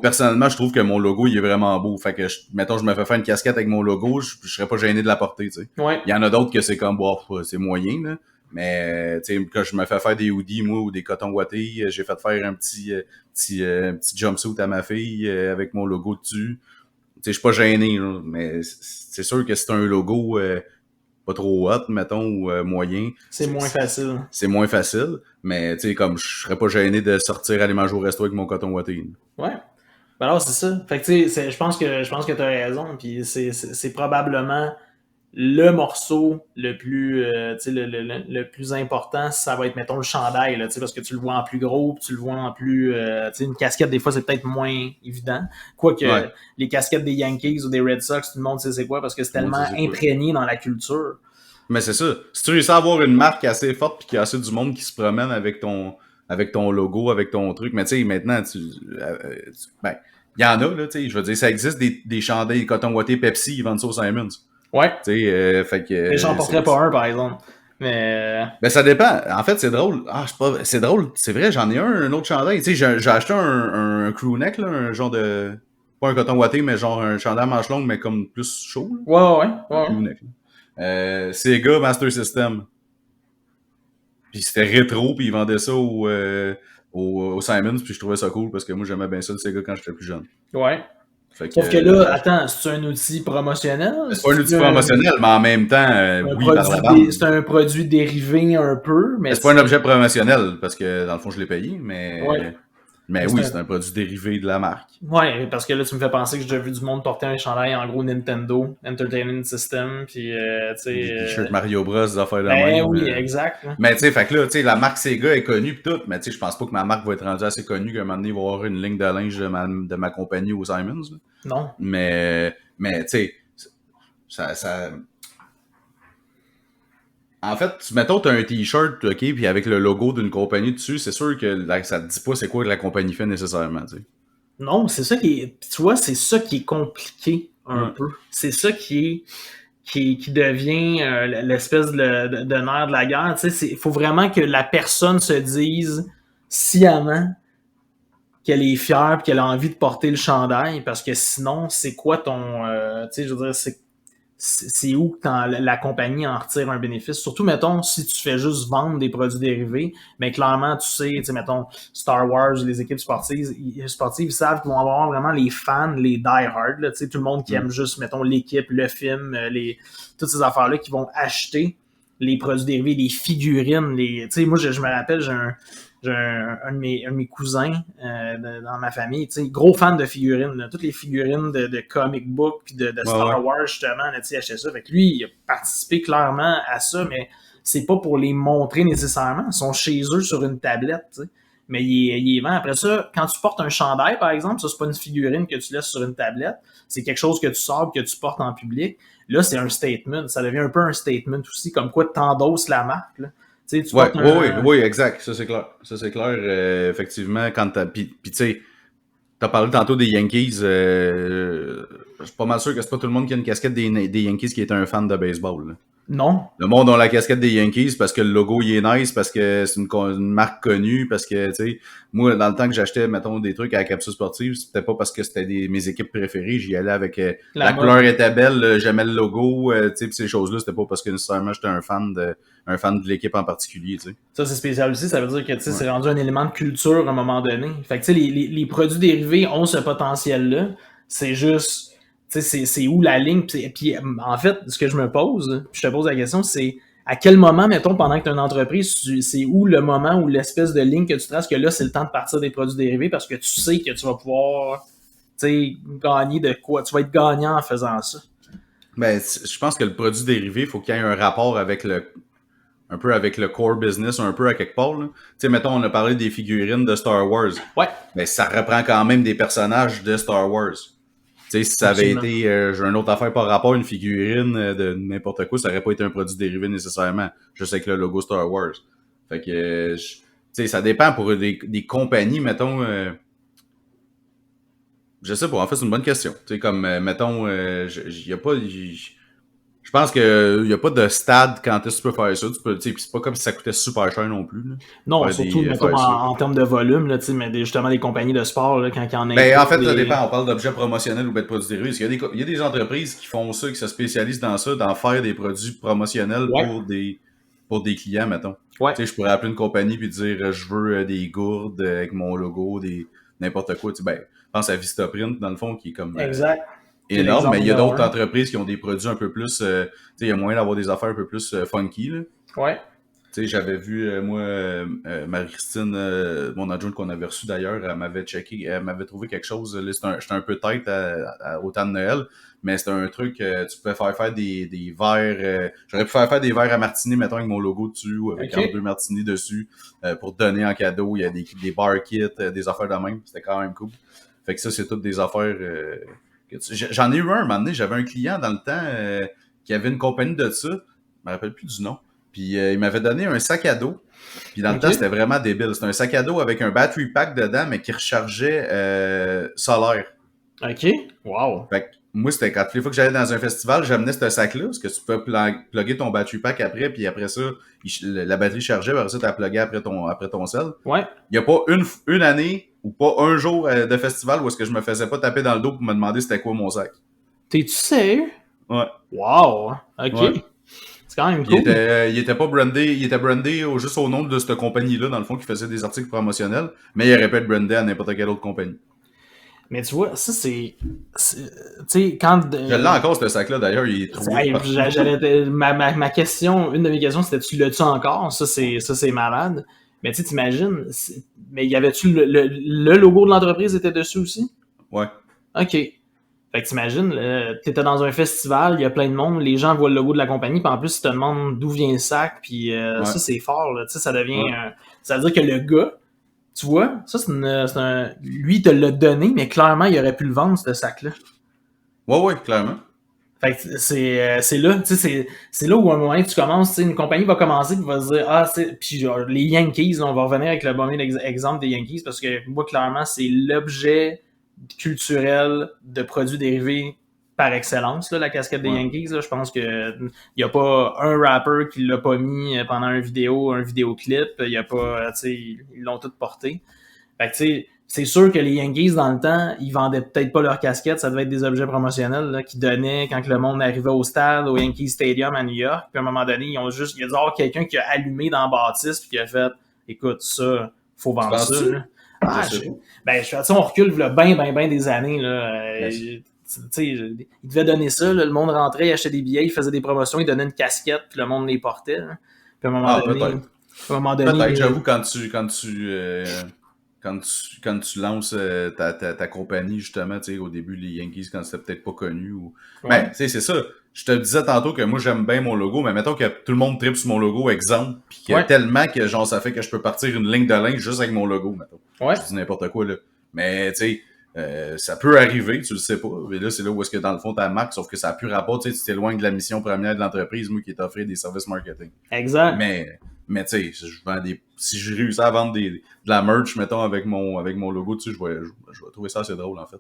personnellement, je trouve que mon logo, il est vraiment beau, fait que, mettons, je me fais faire une casquette avec mon logo, je serais pas gêné de la porter, tu sais. Ouais. Il y en a d'autres que c'est comme, bon, c'est moyen, là, mais, tu sais, quand je me fais faire des hoodies, moi, ou des cotons ouatés, j'ai fait faire un petit jumpsuit à ma fille avec mon logo dessus. Tu sais, je suis pas gêné, là, mais c'est sûr que c'est un logo pas trop hot, mettons, ou moyen. C'est moins facile. C'est moins facile, mais tu sais, comme je serais pas gêné de sortir aller manger au resto avec mon coton ouaté. Ouais. Ben alors, c'est ça. Fait que tu sais, je pense que t'as raison, puis c'est probablement le morceau le plus le plus important, ça va être, mettons, le chandail, là, parce que tu le vois en plus gros, puis tu le vois en plus... une casquette, des fois, c'est peut-être moins évident. Quoique, les casquettes des Yankees ou des Red Sox, tout le monde sait c'est quoi, parce que c'est tellement imprégné dans la culture. Mais c'est ça. Si tu réussis à avoir une marque assez forte, puis qu'il y a assez du monde qui se promène avec ton logo, avec ton truc, mais tu sais, maintenant, ben, il y en a, là, tu sais, je veux dire, ça existe des chandails coton ouaté Pepsi, ils vendent ça au Simons. Ouais. Tu sais, fait que... Mais j'en porterais pas un, par exemple. Mais... Ben, ça dépend. En fait, c'est drôle. C'est drôle. C'est vrai, j'en ai un autre chandail. Tu sais, j'ai acheté un crew neck, là, un genre de... Pas un coton ouaté, mais genre un chandail à manche longue, mais comme plus chaud, là. Ouais. Crew neck, Sega Master System. Puis c'était rétro, puis ils vendaient ça au Simons, puis je trouvais ça cool, parce que moi, j'aimais bien ça, le Sega, quand j'étais plus jeune. Ouais. Sauf que là, attends, c'est un outil promotionnel? C'est pas un outil promotionnel, mais en même temps, oui, par la bande. C'est un produit dérivé un peu, mais... C'est pas un objet promotionnel, parce que dans le fond, je l'ai payé, mais... Ouais. Mais oui, c'est un produit dérivé de la marque. Ouais, parce que là, tu me fais penser que j'ai déjà vu du monde porter un chandail en gros Nintendo, Entertainment System, puis tu sais... Des t-shirts Mario Bros, des affaires de même. Oui, exact. Mais tu sais, fait que là, tu sais, la marque Sega est connue pis tout, mais tu sais, je pense pas que ma marque va être rendue assez connue qu'à un moment donné, il va y avoir une ligne de linge de ma compagnie aux Simons. Là. Non. Mais tu sais, ça... En fait, mettons, t'as un t-shirt, ok, puis avec le logo d'une compagnie dessus, c'est sûr que ça te dit pas c'est quoi que la compagnie fait nécessairement, tu sais. Non, c'est ça qui est... Tu vois, c'est ça qui est compliqué un peu. C'est ça qui devient l'espèce de nerf de la guerre. Tu sais, il faut vraiment que la personne se dise sciemment qu'elle est fière et qu'elle a envie de porter le chandail, parce que sinon, c'est quoi ton... tu sais, je veux dire, c'est où que la compagnie en retire un bénéfice. Surtout, mettons, si tu fais juste vendre des produits dérivés, mais clairement, tu sais, mettons, Star Wars, les équipes sportives, ils savent qu'ils vont avoir vraiment les fans, les die-hard, tu sais, tout le monde qui aime juste, mettons, l'équipe, le film, toutes ces affaires-là, qui vont acheter les produits dérivés, les figurines, tu sais, moi, je me rappelle, j'ai un de mes cousins dans ma famille, tu sais, gros fan de figurines, là, toutes les figurines de comic book puis de Star Wars, justement, là, tu sais, achetait ça. Fait que lui, il a participé clairement à ça, mais c'est pas pour les montrer nécessairement. Ils sont chez eux sur une tablette, tu sais. Mais il est vend. Après ça, quand tu portes un chandail, par exemple, ça, c'est pas une figurine que tu laisses sur une tablette. C'est quelque chose que tu sors, que tu portes en public. Là, c'est un statement. Ça devient un peu un statement aussi, comme quoi t'endosses la marque, là. Tu sais, tu Ouais, portes oui, oui, un... oui, exact. Ça, c'est clair. Ça, c'est clair. Effectivement, quand t'as. Puis tu sais, t'as parlé tantôt des Yankees. Je suis pas mal sûr que c'est pas tout le monde qui a une casquette des Yankees qui est un fan de baseball, là. Non. Le monde a la casquette des Yankees parce que le logo il est nice, parce que c'est une marque connue, parce que, tu sais, moi, dans le temps que j'achetais, mettons, des trucs à la capsule sportive, c'était pas parce que c'était mes équipes préférées, j'y allais avec La la mode. couleur était belle, j'aimais le logo, tu sais, pis ces choses-là, c'était pas parce que nécessairement j'étais un fan de l'équipe en particulier, tu sais. Ça, c'est spécial aussi. Ça veut dire que, tu sais, Ouais. c'est rendu un élément de culture à un moment donné. Fait que, tu sais, les produits dérivés ont ce potentiel-là. C'est juste, tu sais, c'est où la ligne. Puis, en fait, ce que je me pose, je te pose la question, c'est à quel moment, mettons, pendant que tu as une entreprise, c'est où le moment où l'espèce de ligne que tu traces, que là, c'est le temps de partir des produits dérivés parce que tu sais que tu vas pouvoir, tu sais, gagner de quoi. Tu vas être gagnant en faisant ça. Ben, je pense que le produit dérivé, il faut qu'il y ait un rapport avec un peu avec le core business, un peu à quelque part, là. Tu sais, mettons, on a parlé des figurines de Star Wars. Ouais, Mais ça reprend quand même des personnages de Star Wars. Tu sais, si ça avait absolument. été j'ai une autre affaire par rapport à une figurine de n'importe quoi, ça aurait pas été un produit dérivé nécessairement. Juste avec le logo Star Wars. Fait que tu sais, ça dépend pour des compagnies, mettons je sais pas, en fait c'est une bonne question. Tu sais, comme mettons y a pas je pense que y a pas de stade quand est-ce que tu peux faire ça. Tu peux, tu sais, pis c'est pas comme si ça coûtait super cher non plus, là, Non, surtout, mettons, faire ça. en termes de volume, là, mais justement, des compagnies de sport, là, quand il y en Ben, en importent fait, ça des... dépend. On parle d'objets promotionnels ou de produits dérivés. Parce qu'il y a il y a des entreprises qui font ça, qui se spécialisent dans ça, d'en faire des produits promotionnels Ouais, pour des clients, mettons. ouais, Tu sais, je pourrais appeler une compagnie puis dire je veux des gourdes avec mon logo, n'importe quoi. Tu sais, ben, je pense à Vistaprint, dans le fond, qui est comme exact. C'est énorme, mais l'exemple il y a numéro d'autres un. entreprises qui ont des produits un peu plus. Tu sais, il y a moyen d'avoir des affaires un peu plus funky, là. Ouais, Tu sais, j'avais vu, moi, Marie-Christine, mon adjointe qu'on avait reçu d'ailleurs, elle m'avait checké, elle m'avait trouvé quelque chose, là, j'étais un peu tête au temps de Noël, mais c'était un truc, tu pouvais faire des verres, j'aurais pu faire des verres à martini, mettons, avec mon logo dessus, ou avec entre ok. deux martinis dessus, pour donner en cadeau, il y a des bar kits, des affaires de même, c'était quand même cool. Fait que ça, c'est toutes des affaires, j'en ai eu un moment donné, j'avais un client dans le temps, qui avait une compagnie de ça, je me rappelle plus du nom. Puis il m'avait donné un sac à dos. Puis dans le Ok, temps, c'était vraiment débile. C'était un sac à dos avec un battery pack dedans, mais qui rechargeait solaire. ok, wow. Fait que moi, c'était quand les fois que j'allais dans un festival, j'amenais ce sac-là, parce que tu peux plugger ton battery pack après, puis après ça, la batterie chargeait, après ça, tu as plugué après ton sel. Ouais. Il n'y a pas une année ou pas un jour de festival où est-ce que je me faisais pas taper dans le dos pour me demander c'était quoi mon sac. T'es-tu sérieux? Ouais. Wow, ok. Ouais. C'est quand même cool. Il était pas brandé, il était brandé juste au nom de cette compagnie-là, dans le fond, qui faisait des articles promotionnels, mais il aurait pu être brandé à n'importe quelle autre compagnie. Mais tu vois, ça, tu sais, quand... Je l'ai encore, ce sac-là, d'ailleurs, il est troué hey, partout. ma question, une de mes questions, c'était tu l'as-tu encore? Ça, c'est malade. Mais tu sais, t'imagines, mais y avait-tu le logo de l'entreprise était dessus aussi? Ouais. OK. Fait que t'imagines, t'étais dans un festival, il y a plein de monde, les gens voient le logo de la compagnie, puis en plus, ils te demandent d'où vient le sac, puis Ouais. ça, c'est fort, là. Tu sais, ça devient... Ouais. ça veut dire que le gars, tu vois, ça, lui, il te l'a donné, mais clairement, il aurait pu le vendre, ce sac-là. Ouais, ouais, clairement. Fait que c'est là, tu sais, c'est là où à un moment tu commences, tu sais, une compagnie va commencer et va se dire, ah, c'est, puis genre, les Yankees, là, on va revenir avec le bon exemple des Yankees parce que moi, clairement, c'est l'objet culturel de produits dérivés par excellence, là, la casquette des Ouais. Yankees, là. Je pense que y a pas un rapper qui l'a pas mis pendant un vidéoclip, y a pas, tu sais, ils l'ont tout porté. Fait que, tu sais, c'est sûr que les Yankees, dans le temps, ils vendaient peut-être pas leurs casquettes, ça devait être des objets promotionnels là, qu'ils donnaient quand le monde arrivait au stade, au Yankee Stadium à New York. Puis à un moment donné, il y a dû avoir quelqu'un qui a allumé dans la bâtisse puis qui a fait « Écoute, ça, faut Tu vendre ça. » penses-tu? là. Je Ah, sais pas. ben, on recule là, ben des années. Là, Mais tu sais, il devait donner ça, là, le monde rentrait, il achetait des billets, il faisait des promotions, il donnait une casquette, puis le monde les portait. Là. Puis ah, peut-être. à un moment Peut-être, donné, j'avoue, quand tu lances ta compagnie, justement, tu sais, au début, les Yankees, quand c'était peut-être pas connu, ou... Ben, ouais, tu sais, c'est ça. Je te disais tantôt que moi, j'aime bien mon logo, mais mettons que tout le monde tripe sur mon logo, exemple, pis que ouais, tellement que, genre, ça fait que je peux partir une ligne de linge juste avec mon logo, mettons. ouais. Je dis n'importe quoi, là. Mais, tu sais, ça peut arriver, tu le sais pas. Et là, c'est là où est-ce que, dans le fond, ta marque, sauf que ça a plus rapport, tu sais, tu t'éloignes de la mission première de l'entreprise, moi, qui est offrir des services marketing. Exact. Mais Mais tu sais, si je réussis à vendre de la merch, mettons, avec mon logo dessus, je vais trouver ça assez drôle, en fait.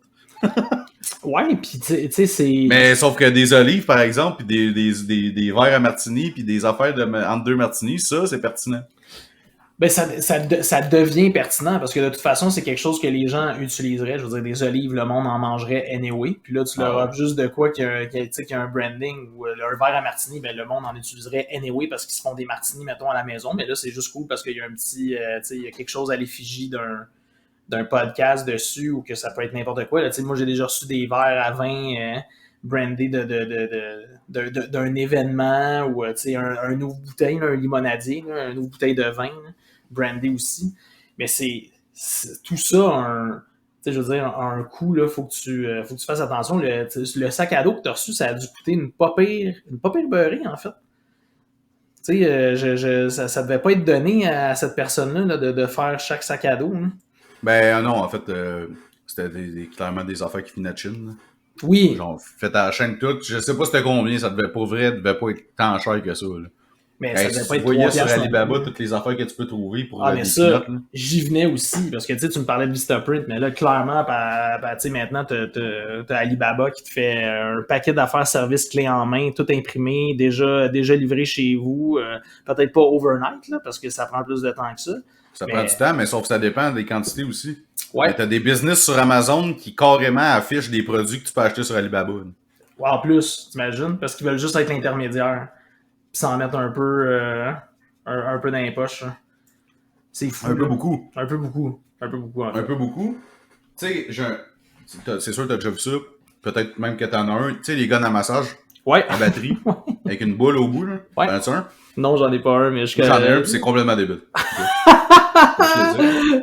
Ouais, pis tu sais, c'est... Mais sauf que des olives, par exemple, puis des verres à martini, puis des affaires entre deux martinis, ça, c'est pertinent. Ben, ça devient pertinent parce que de toute façon, c'est quelque chose que les gens utiliseraient. Je veux dire, des olives, le monde en mangerait anyway. Puis là, tu leur offres juste de quoi qu'il y a un branding ou un verre à martini, ben, le monde en utiliserait anyway parce qu'ils se font des martinis, mettons, à la maison. Mais là, c'est juste cool parce qu'il y a un petit, il y a quelque chose à l'effigie d'un podcast dessus ou que ça peut être n'importe quoi. Là, moi, j'ai déjà reçu des verres à vin brandés d'un événement ou un ouvre bouteille, un limonadier, un ouvre bouteille de vin. Là, brandé aussi. Mais c'est tout ça, je veux dire, un coup, là, faut que tu fasses attention. Le sac à dos que tu as reçu, ça a dû coûter une pas pire beurrée, en fait. Tu sais, ça devait pas être donné à cette personne-là là, de faire chaque sac à dos. Là. Ben non, en fait, c'était clairement des affaires qui venaient de Chine. Là. Oui. Genre, fait à la chaîne toute. Je sais pas c'était combien, ça devait pas vrai, devait pas être tant cher que ça. Là. Mais ça devait si pas tu être voyais 3 sur piastres. Alibaba toutes les affaires que tu peux trouver pour mais des ça, pilotes, là. j'y venais aussi. Parce que tu me parlais de Vistaprint, mais là, clairement, maintenant, t'as Alibaba qui te fait un paquet d'affaires services clés en main, tout imprimé, déjà livré chez vous. Peut-être pas overnight, là, parce que ça prend plus de temps que ça. Ça prend du temps, mais sauf que ça dépend des quantités aussi. Ouais. T'as des business sur Amazon qui carrément affichent des produits que tu peux acheter sur Alibaba. Ouais, en plus, t'imagines? Parce qu'ils veulent juste être l'intermédiaire. Puis s'en mettre un peu dans les poches. Hein. C'est fou. Un peu beaucoup. Un peu beaucoup. En fait. Un peu beaucoup. Tu sais, c'est sûr que t'as déjà vu ça. Peut-être même que t'en as un. Tu sais, les guns à massage. Ouais. À batterie. Avec une boule au bout, là. Ouais. T'en as un? Non, j'en ai pas un, mais J'en ai un, puis c'est complètement débile.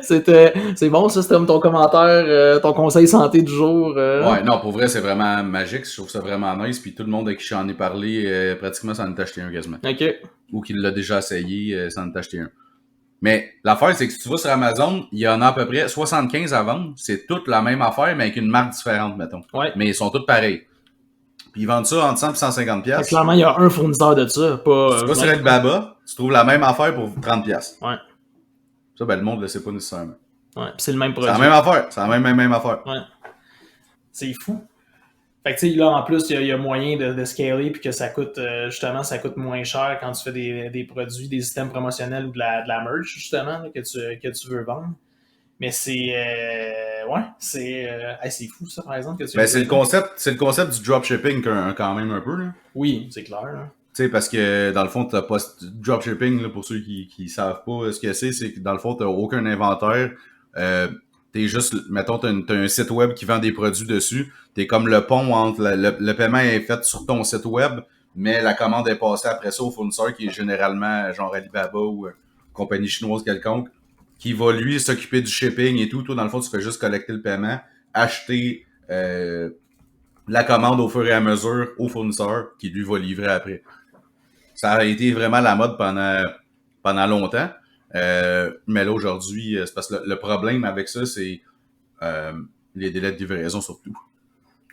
C'est bon, ça, c'était comme ton commentaire, ton conseil santé du jour. Ouais, non, pour vrai, c'est vraiment magique. Je trouve ça vraiment nice. Puis tout le monde avec qui j'en ai parlé, pratiquement, ça en est acheté un quasiment. OK. Ou qui l'a déjà essayé, ça en est acheté un. Mais l'affaire, c'est que si tu vas sur Amazon, il y en a à peu près 75 à vendre. C'est toutes la même affaire, mais avec une marque différente, mettons. Ouais. Mais ils sont toutes pareils. Puis ils vendent ça entre 100 et 150 pièces. Clairement, il y a un fournisseur de ça. Pas, si tu vas sur Alibaba, tu trouves la même affaire pour 30 pièces. Ouais. Ça, ben le monde ne le sait pas nécessairement. Ouais, c'est le même produit. C'est la même affaire. C'est la même affaire. Ouais. C'est fou. Fait que tu sais, là, en plus, il y a moyen de scaler puis que ça coûte, justement, ça coûte moins cher quand tu fais des produits, des systèmes promotionnels ou de la merch, justement, là, que tu veux vendre. Mais c'est, c'est fou, ça, par exemple. Que tu c'est le concept du dropshipping quand même un peu, là. Oui, c'est clair, là. Tu sais, parce que dans le fond, t'as pas dropshipping, là, pour ceux qui savent pas ce que c'est que dans le fond, t'as aucun inventaire. T'es juste, mettons, t'as un site web qui vend des produits dessus. T'es comme le pont entre le paiement est fait sur ton site web, mais la commande est passée après ça au fournisseur qui est généralement genre Alibaba ou compagnie chinoise quelconque, qui va lui s'occuper du shipping et tout. Toi, dans le fond, tu fais juste collecter le paiement, acheter la commande au fur et à mesure au fournisseur qui lui va livrer après. Ça a été vraiment la mode pendant longtemps. Mais là, aujourd'hui, c'est parce que le problème avec ça, c'est les délais de livraison surtout.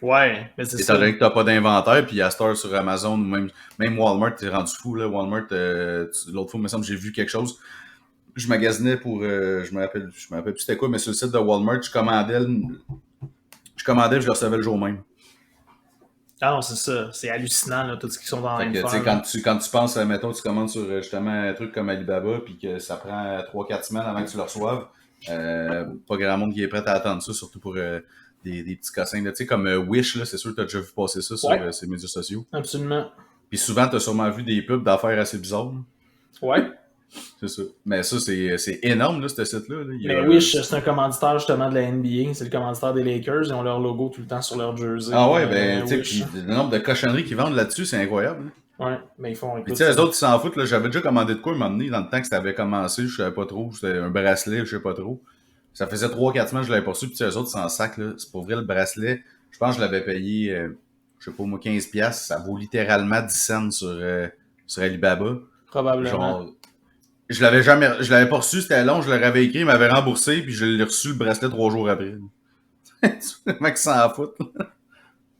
Ouais, mais c'est ça. Étant donné que t'as pas d'inventaire, puis à cette heure sur Amazon, même Walmart, t'es rendu fou, là. Walmart, l'autre fois, il me semble, j'ai vu quelque chose. Je magasinais pour, je me rappelle plus c'était quoi, mais sur le site de Walmart, je commandais, je le recevais le jour même. Ah non, c'est ça. C'est hallucinant, là, tout ce qu'ils sont en train de faire. Quand tu penses, mettons, tu commandes sur justement un truc comme Alibaba, puis que ça prend 3-4 semaines avant que tu le reçoives, pas grand monde qui est prêt à attendre ça, surtout pour des petits cossins. Tu sais, comme Wish, là, c'est sûr que tu as déjà vu passer ça sur ces médias sociaux. Absolument. Puis souvent, tu as sûrement vu des pubs d'affaires assez bizarres. Là. Ouais. C'est ça. Mais ça, c'est énorme, là, ce site-là. Là. Mais Wish, c'est un commanditaire justement de la NBA. C'est le commanditaire des Lakers. Ils ont leur logo tout le temps sur leur jersey. Ah ouais, ben, tu sais, le nombre de cochonneries qu'ils vendent là-dessus, c'est incroyable. Là. Ouais, mais ils font... Puis tu sais, les autres, ils s'en foutent. Là. J'avais déjà commandé de quoi un moment donné, dans le temps que ça avait commencé, je savais pas trop. C'était un bracelet, je sais pas trop. Ça faisait 3-4 semaines que je l'avais pas reçu. Puis les autres, ils s'en sac. Là. C'est pour vrai, le bracelet. Je pense que je l'avais payé, je sais pas moi, 15$. Ça vaut littéralement 10 cents sur Alibaba. Probablement. Genre, je l'avais pas reçu, c'était long, je leur avais écrit, il m'avait remboursé, puis je l'ai reçu le bracelet 3 jours après. Le mec s'en fout.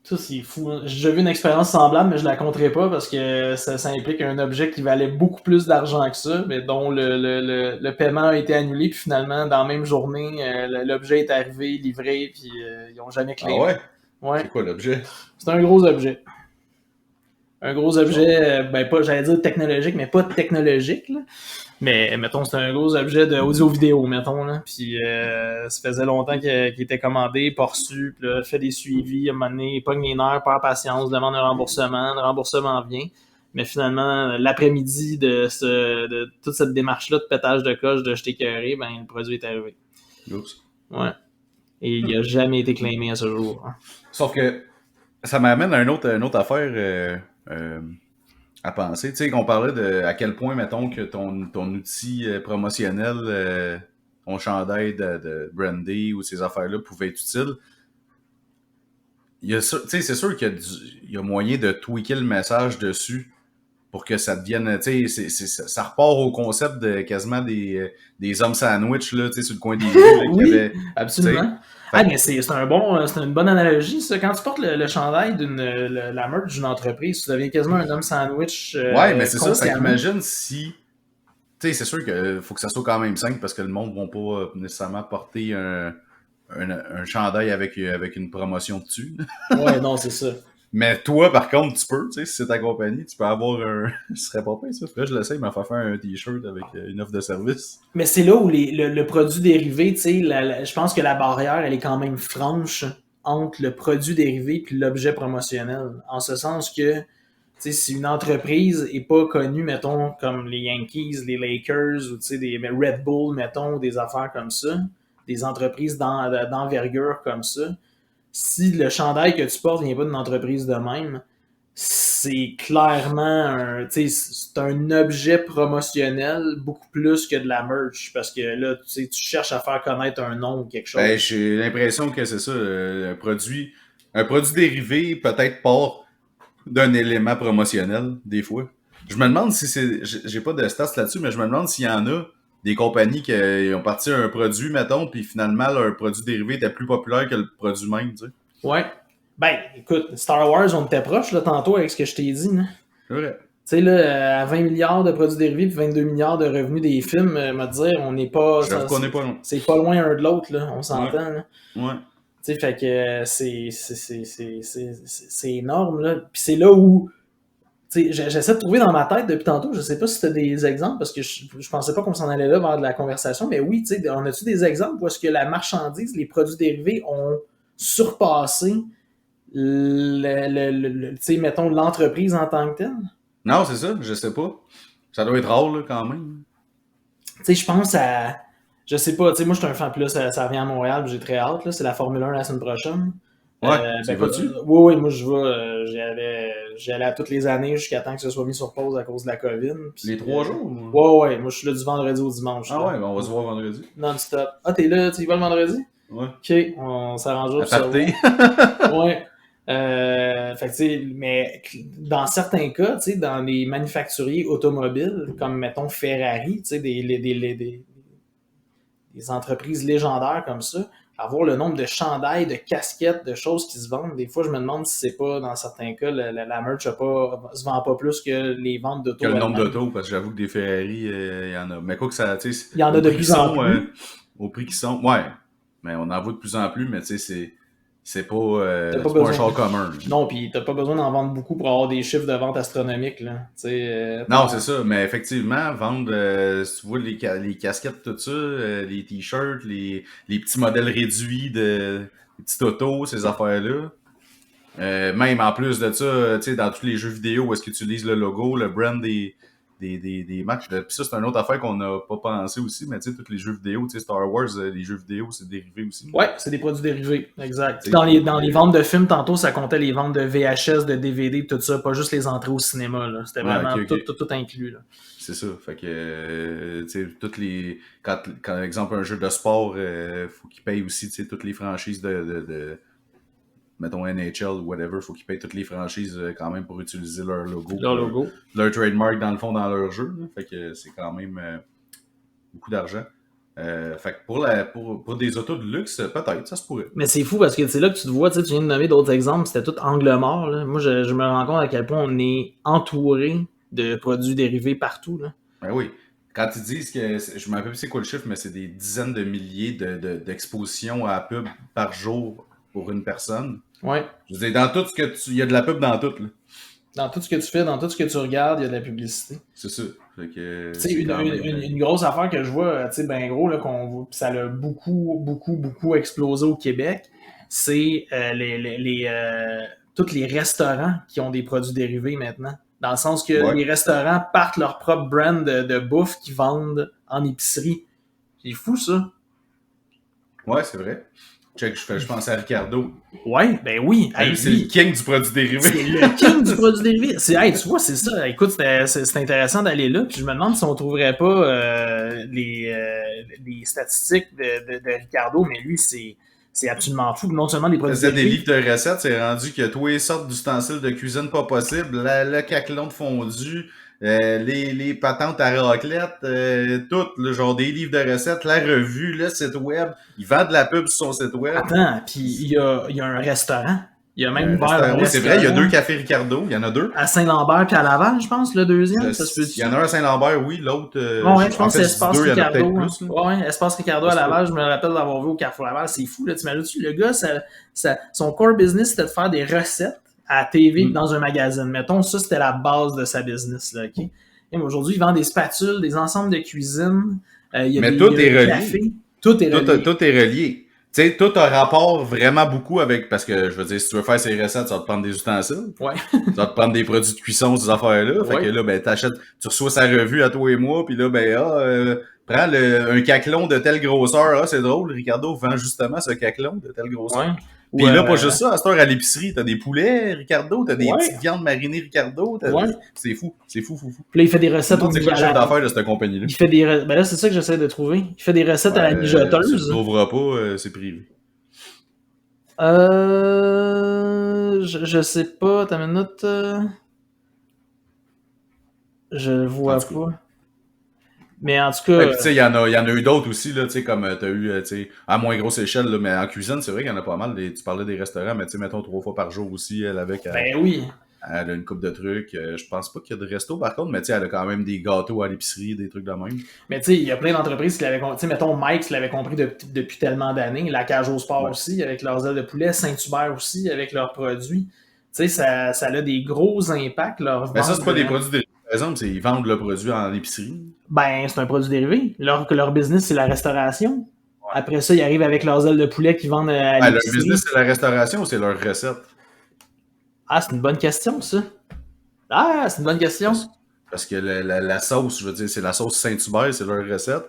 Ça, c'est fou. Hein. J'ai déjà vu une expérience semblable, mais je la compterai pas parce que ça implique un objet qui valait beaucoup plus d'argent que ça, mais dont le paiement a été annulé, puis finalement, dans la même journée, l'objet est arrivé, livré, puis ils ont jamais Ah claimé. ouais? Ouais. C'est quoi l'objet? C'est un gros objet. Un gros objet, Genre. ben pas, j'allais dire technologique, mais pas technologique, là. Mais mettons, c'est un gros objet d'audio-vidéo, mettons, là. Puis ça faisait longtemps qu'il était commandé, pas reçu, puis là, fait des suivis, à un moment donné, pogne les nerfs, perd patience, demande un remboursement, le remboursement vient. Mais finalement, l'après-midi de toute cette démarche-là de pétage de coche, de jeter écœuré, ben le produit est arrivé. Oups. Ouais. Et il a jamais été claimé à ce jour. Hein. Sauf que ça m'amène à une autre affaire à penser. Tu sais, qu'on parlait de à quel point, mettons, que ton outil promotionnel, ton chandail de brandy ou ces affaires-là pouvaient être utiles. Tu sais, c'est sûr qu'il y a moyen de tweaker le message dessus pour que ça devienne, tu sais, ça repart au concept de quasiment des hommes sandwich, là, tu sais, sur le coin des rues, là, oui, qui avait, absolument. Ah, mais c'est une bonne analogie, ça. Quand tu portes le chandail la merch d'une entreprise, tu deviens quasiment un homme sandwich. Ouais, mais c'est ça. Fait consciemment. qu'imagine si. Tu sais, c'est sûr qu'il faut que ça soit quand même simple parce que le monde ne va pas nécessairement porter un chandail avec une promotion dessus. Ouais, non, c'est ça. Mais toi, par contre, tu peux, tu sais, si c'est ta compagnie, tu peux avoir un. Ce serait pas pire, ça. Là, je l'essaye, mais faire un t-shirt avec une offre de service. Mais c'est là où le produit dérivé, tu sais, je pense que la barrière, elle est quand même franche entre le produit dérivé et l'objet promotionnel. En ce sens que, tu sais, si une entreprise est pas connue, mettons, comme les Yankees, les Lakers, ou tu sais, des Red Bull, mettons, des affaires comme ça, des entreprises d'envergure comme ça, si le chandail que tu portes vient pas d'une entreprise de même, c'est clairement c'est un objet promotionnel beaucoup plus que de la merch parce que là, tu cherches à faire connaître un nom ou quelque chose. Ben, j'ai l'impression que c'est ça. Un produit dérivé, peut-être part d'un élément promotionnel, des fois. Je me demande si c'est. J'ai pas de stats là-dessus, mais je me demande s'il y en a des compagnies qui ont parti un produit, mettons, puis finalement, leur produit dérivé était plus populaire que le produit même, tu sais. Ouais. Ben, écoute, Star Wars, on était proche là, tantôt avec ce que je t'ai dit. C'est vrai. Tu sais, là, à 20 milliards de produits dérivés puis 22 milliards de revenus des films, me dire, on n'est pas. J'avoue qu'on n'est pas loin. C'est pas loin un de l'autre, là, on s'entend. Ouais. Là. Ouais. Tu sais, fait que c'est énorme, là. Puis c'est là où. Tu sais, j'essaie de trouver dans ma tête depuis tantôt, je sais pas si tu as des exemples, parce que je pensais pas qu'on s'en allait là vers de la conversation, mais oui, tu sais, on a-tu des exemples où est-ce que la marchandise, les produits dérivés ont surpassé tu sais, mettons, l'entreprise en tant que telle? Non, c'est ça, je sais pas. Ça doit être rare, là, quand même. Tu sais, je pense à. Je sais pas, tu sais, moi, je suis un fan, puis là, ça revient à Montréal, puis j'ai très hâte, là. C'est la Formule 1 la semaine prochaine. Ouais, tu vas-tu? Oui, moi, je vais. J'y allais à toutes les années jusqu'à temps que ce soit mis sur pause à cause de la COVID. Puis, Les 3 jours? Ouais, moi, je suis là du vendredi au dimanche. Ah là. ouais, ben on va se voir vendredi. Non-stop. Ah, t'es là, tu y vas le vendredi? Ouais. Ok, on s'arrangera pour ça. Aparté. Ouais. Fait que, tu sais, mais dans certains cas, tu sais, dans les manufacturiers automobiles, comme mettons Ferrari, tu sais, des entreprises légendaires comme ça, avoir le nombre de chandails, de casquettes, de choses qui se vendent, des fois, je me demande si c'est pas, dans certains cas, la merch se vend pas plus que les ventes d'auto. Que le nombre d'autos, parce que j'avoue que des Ferrari, il y en a. Mais quoi que ça, tu sais, il y en a de plus en plus. Au prix qu'ils sont, ouais. Mais on en voit de plus en plus, mais tu sais, c'est pas un char commun. Non, puis t'as pas besoin d'en vendre beaucoup pour avoir des chiffres de vente astronomiques, là. Non, c'est ça, mais effectivement, vendre, si tu vois les casquettes, tout ça, les t-shirts, les petits modèles réduits les petits autos, ces affaires-là. Même en plus de ça, tu sais, dans tous les jeux vidéo où est-ce qu'ils utilisent le logo, le brand des matchs. Puis ça, c'est une autre affaire qu'on n'a pas pensé aussi, mais tu sais, tous les jeux vidéo, tu sais, Star Wars, les jeux vidéo, c'est dérivé aussi. Ouais, c'est des produits dérivés, exact. Dans les ventes de films, tantôt, ça comptait les ventes de VHS, de DVD, tout ça, pas juste les entrées au cinéma, là. C'était vraiment tout inclus, là. C'est ça, fait que, tu sais, toutes les... Quand, exemple, un jeu de sport, faut qu'il paye aussi, tu sais, toutes les franchises mettons NHL ou whatever, faut qu'ils payent toutes les franchises quand même pour utiliser leur logo. Leur trademark, dans le fond, dans leur jeu. Là. Fait que c'est quand même beaucoup d'argent. Fait que pour des autos de luxe, peut-être, ça se pourrait. Mais c'est fou parce que c'est là que tu te vois, tu viens de nommer d'autres exemples, c'était tout angle mort. Là. Moi, je me rends compte à quel point on est entouré de produits dérivés partout. Là. Ben oui. Quand ils disent que, je me rappelle plus c'est quoi le chiffre, mais c'est des dizaines de milliers d'expositions à la pub par jour pour une personne. Ouais. Je veux dire, dans tout ce que tu. Il y a de la pub dans tout, là. Dans tout ce que tu fais, dans tout ce que tu regardes, il y a de la publicité. C'est ça. Fait que, Tu sais, une grosse affaire que je vois, tu sais, ben gros, là, qu'on voit, pis ça a beaucoup explosé au Québec, c'est tous les restaurants qui ont des produits dérivés maintenant. Dans le sens que les restaurants partent leur propre brand de bouffe qu'ils vendent en épicerie. C'est fou, ça. Ouais, c'est vrai. Check, je pense à Ricardo. Ouais, ben oui. Hey, c'est le king du produit dérivé. C'est le king du produit dérivé. Hey, tu vois, c'est ça. Écoute, c'est intéressant d'aller là. Puis je me demande si on trouverait pas les statistiques de Ricardo, mais lui, c'est absolument fou. Non seulement des produits dérivés. Des livres de recettes, c'est rendu que tous les sortes d'ustensiles de cuisine pas possible, le caclon de fondu, les patentes à raclette, tout, le genre des livres de recettes, la revue, le site web. Ils vendent de la pub sur son site web. Attends, puis il y a un restaurant. Il y a même ouvert un restaurant. Oui, c'est vrai, il y a 2 cafés Ricardo, il y en a 2. À Saint-Lambert puis à Laval, je pense, le deuxième. Ça se peut. Il y en a un à Saint-Lambert, oui, l'autre. Ouais, je pense que c'est Espace Ricardo. Plus, ouais, Espace Ricardo à Laval, je me rappelle d'avoir vu au Carrefour Laval. C'est fou, là, t'imagines-tu? Le gars, son core business, c'était de faire des recettes à la TV dans un magazine. Mettons, ça, c'était la base de sa business, là, OK? Et aujourd'hui, il vend des spatules, des ensembles de cuisine. Il y a mais tout est relié. Cafés. Tout est relié. Tout est relié. Tu sais, tout a rapport vraiment beaucoup avec. Parce que, je veux dire, si tu veux faire ces recettes, ça va te prendre des ustensiles. Ouais. Ça va te prendre des produits de cuisson, ces affaires-là. Fait que là, ben, tu reçois sa revue à toi et moi, puis là, ben, prends un caclon de telle grosseur. Ah, c'est drôle, Ricardo vend justement ce caclon de telle grosseur. Ouais. Puis là, pas juste ça, à cette heure à l'épicerie, t'as des poulets, Ricardo, t'as des petites viandes marinées, Ricardo. C'est fou. Puis là, il fait des recettes au milieu. C'est quoi le chef d'affaires de cette compagnie-là? Il fait ben là, c'est ça que j'essaie de trouver. Il fait des recettes à la mijoteuse. Si tu ne trouveras pas, c'est privé. Je sais pas, t'as une minute. Je le vois pas. Mais en tout cas. Ouais, puis tu sais, il y en a eu d'autres aussi, là, tu sais, comme t'as eu, tu sais, à moins grosse échelle, là, mais en cuisine, c'est vrai qu'il y en a pas mal. Tu parlais des restaurants, mais tu sais, mettons 3 fois par jour aussi, elle avec. Ben oui. Elle a une coupe de trucs. Je pense pas qu'il y a de resto par contre, mais tu sais, elle a quand même des gâteaux à l'épicerie, des trucs de même. Mais tu sais, il y a plein d'entreprises qui l'avaient compris. Tu sais, mettons, Mike's l'avait compris depuis tellement d'années. La Cage au Sport aussi, avec leurs ailes de poulet. Saint-Hubert aussi, avec leurs produits. Tu sais, ça a des gros impacts, leur mais ça, c'est pas des produits dérivés. Par exemple, ils vendent le produit en épicerie. Ben, c'est un produit dérivé. Leur business, c'est la restauration. Ouais. Après ça, ils arrivent avec leurs ailes de poulet qu'ils vendent à l'épicerie. Leur business, c'est la restauration ou c'est leur recette? Ah, c'est une bonne question, ça. Ah, c'est une bonne question. Parce que la sauce, je veux dire, c'est la sauce Saint-Hubert, c'est leur recette.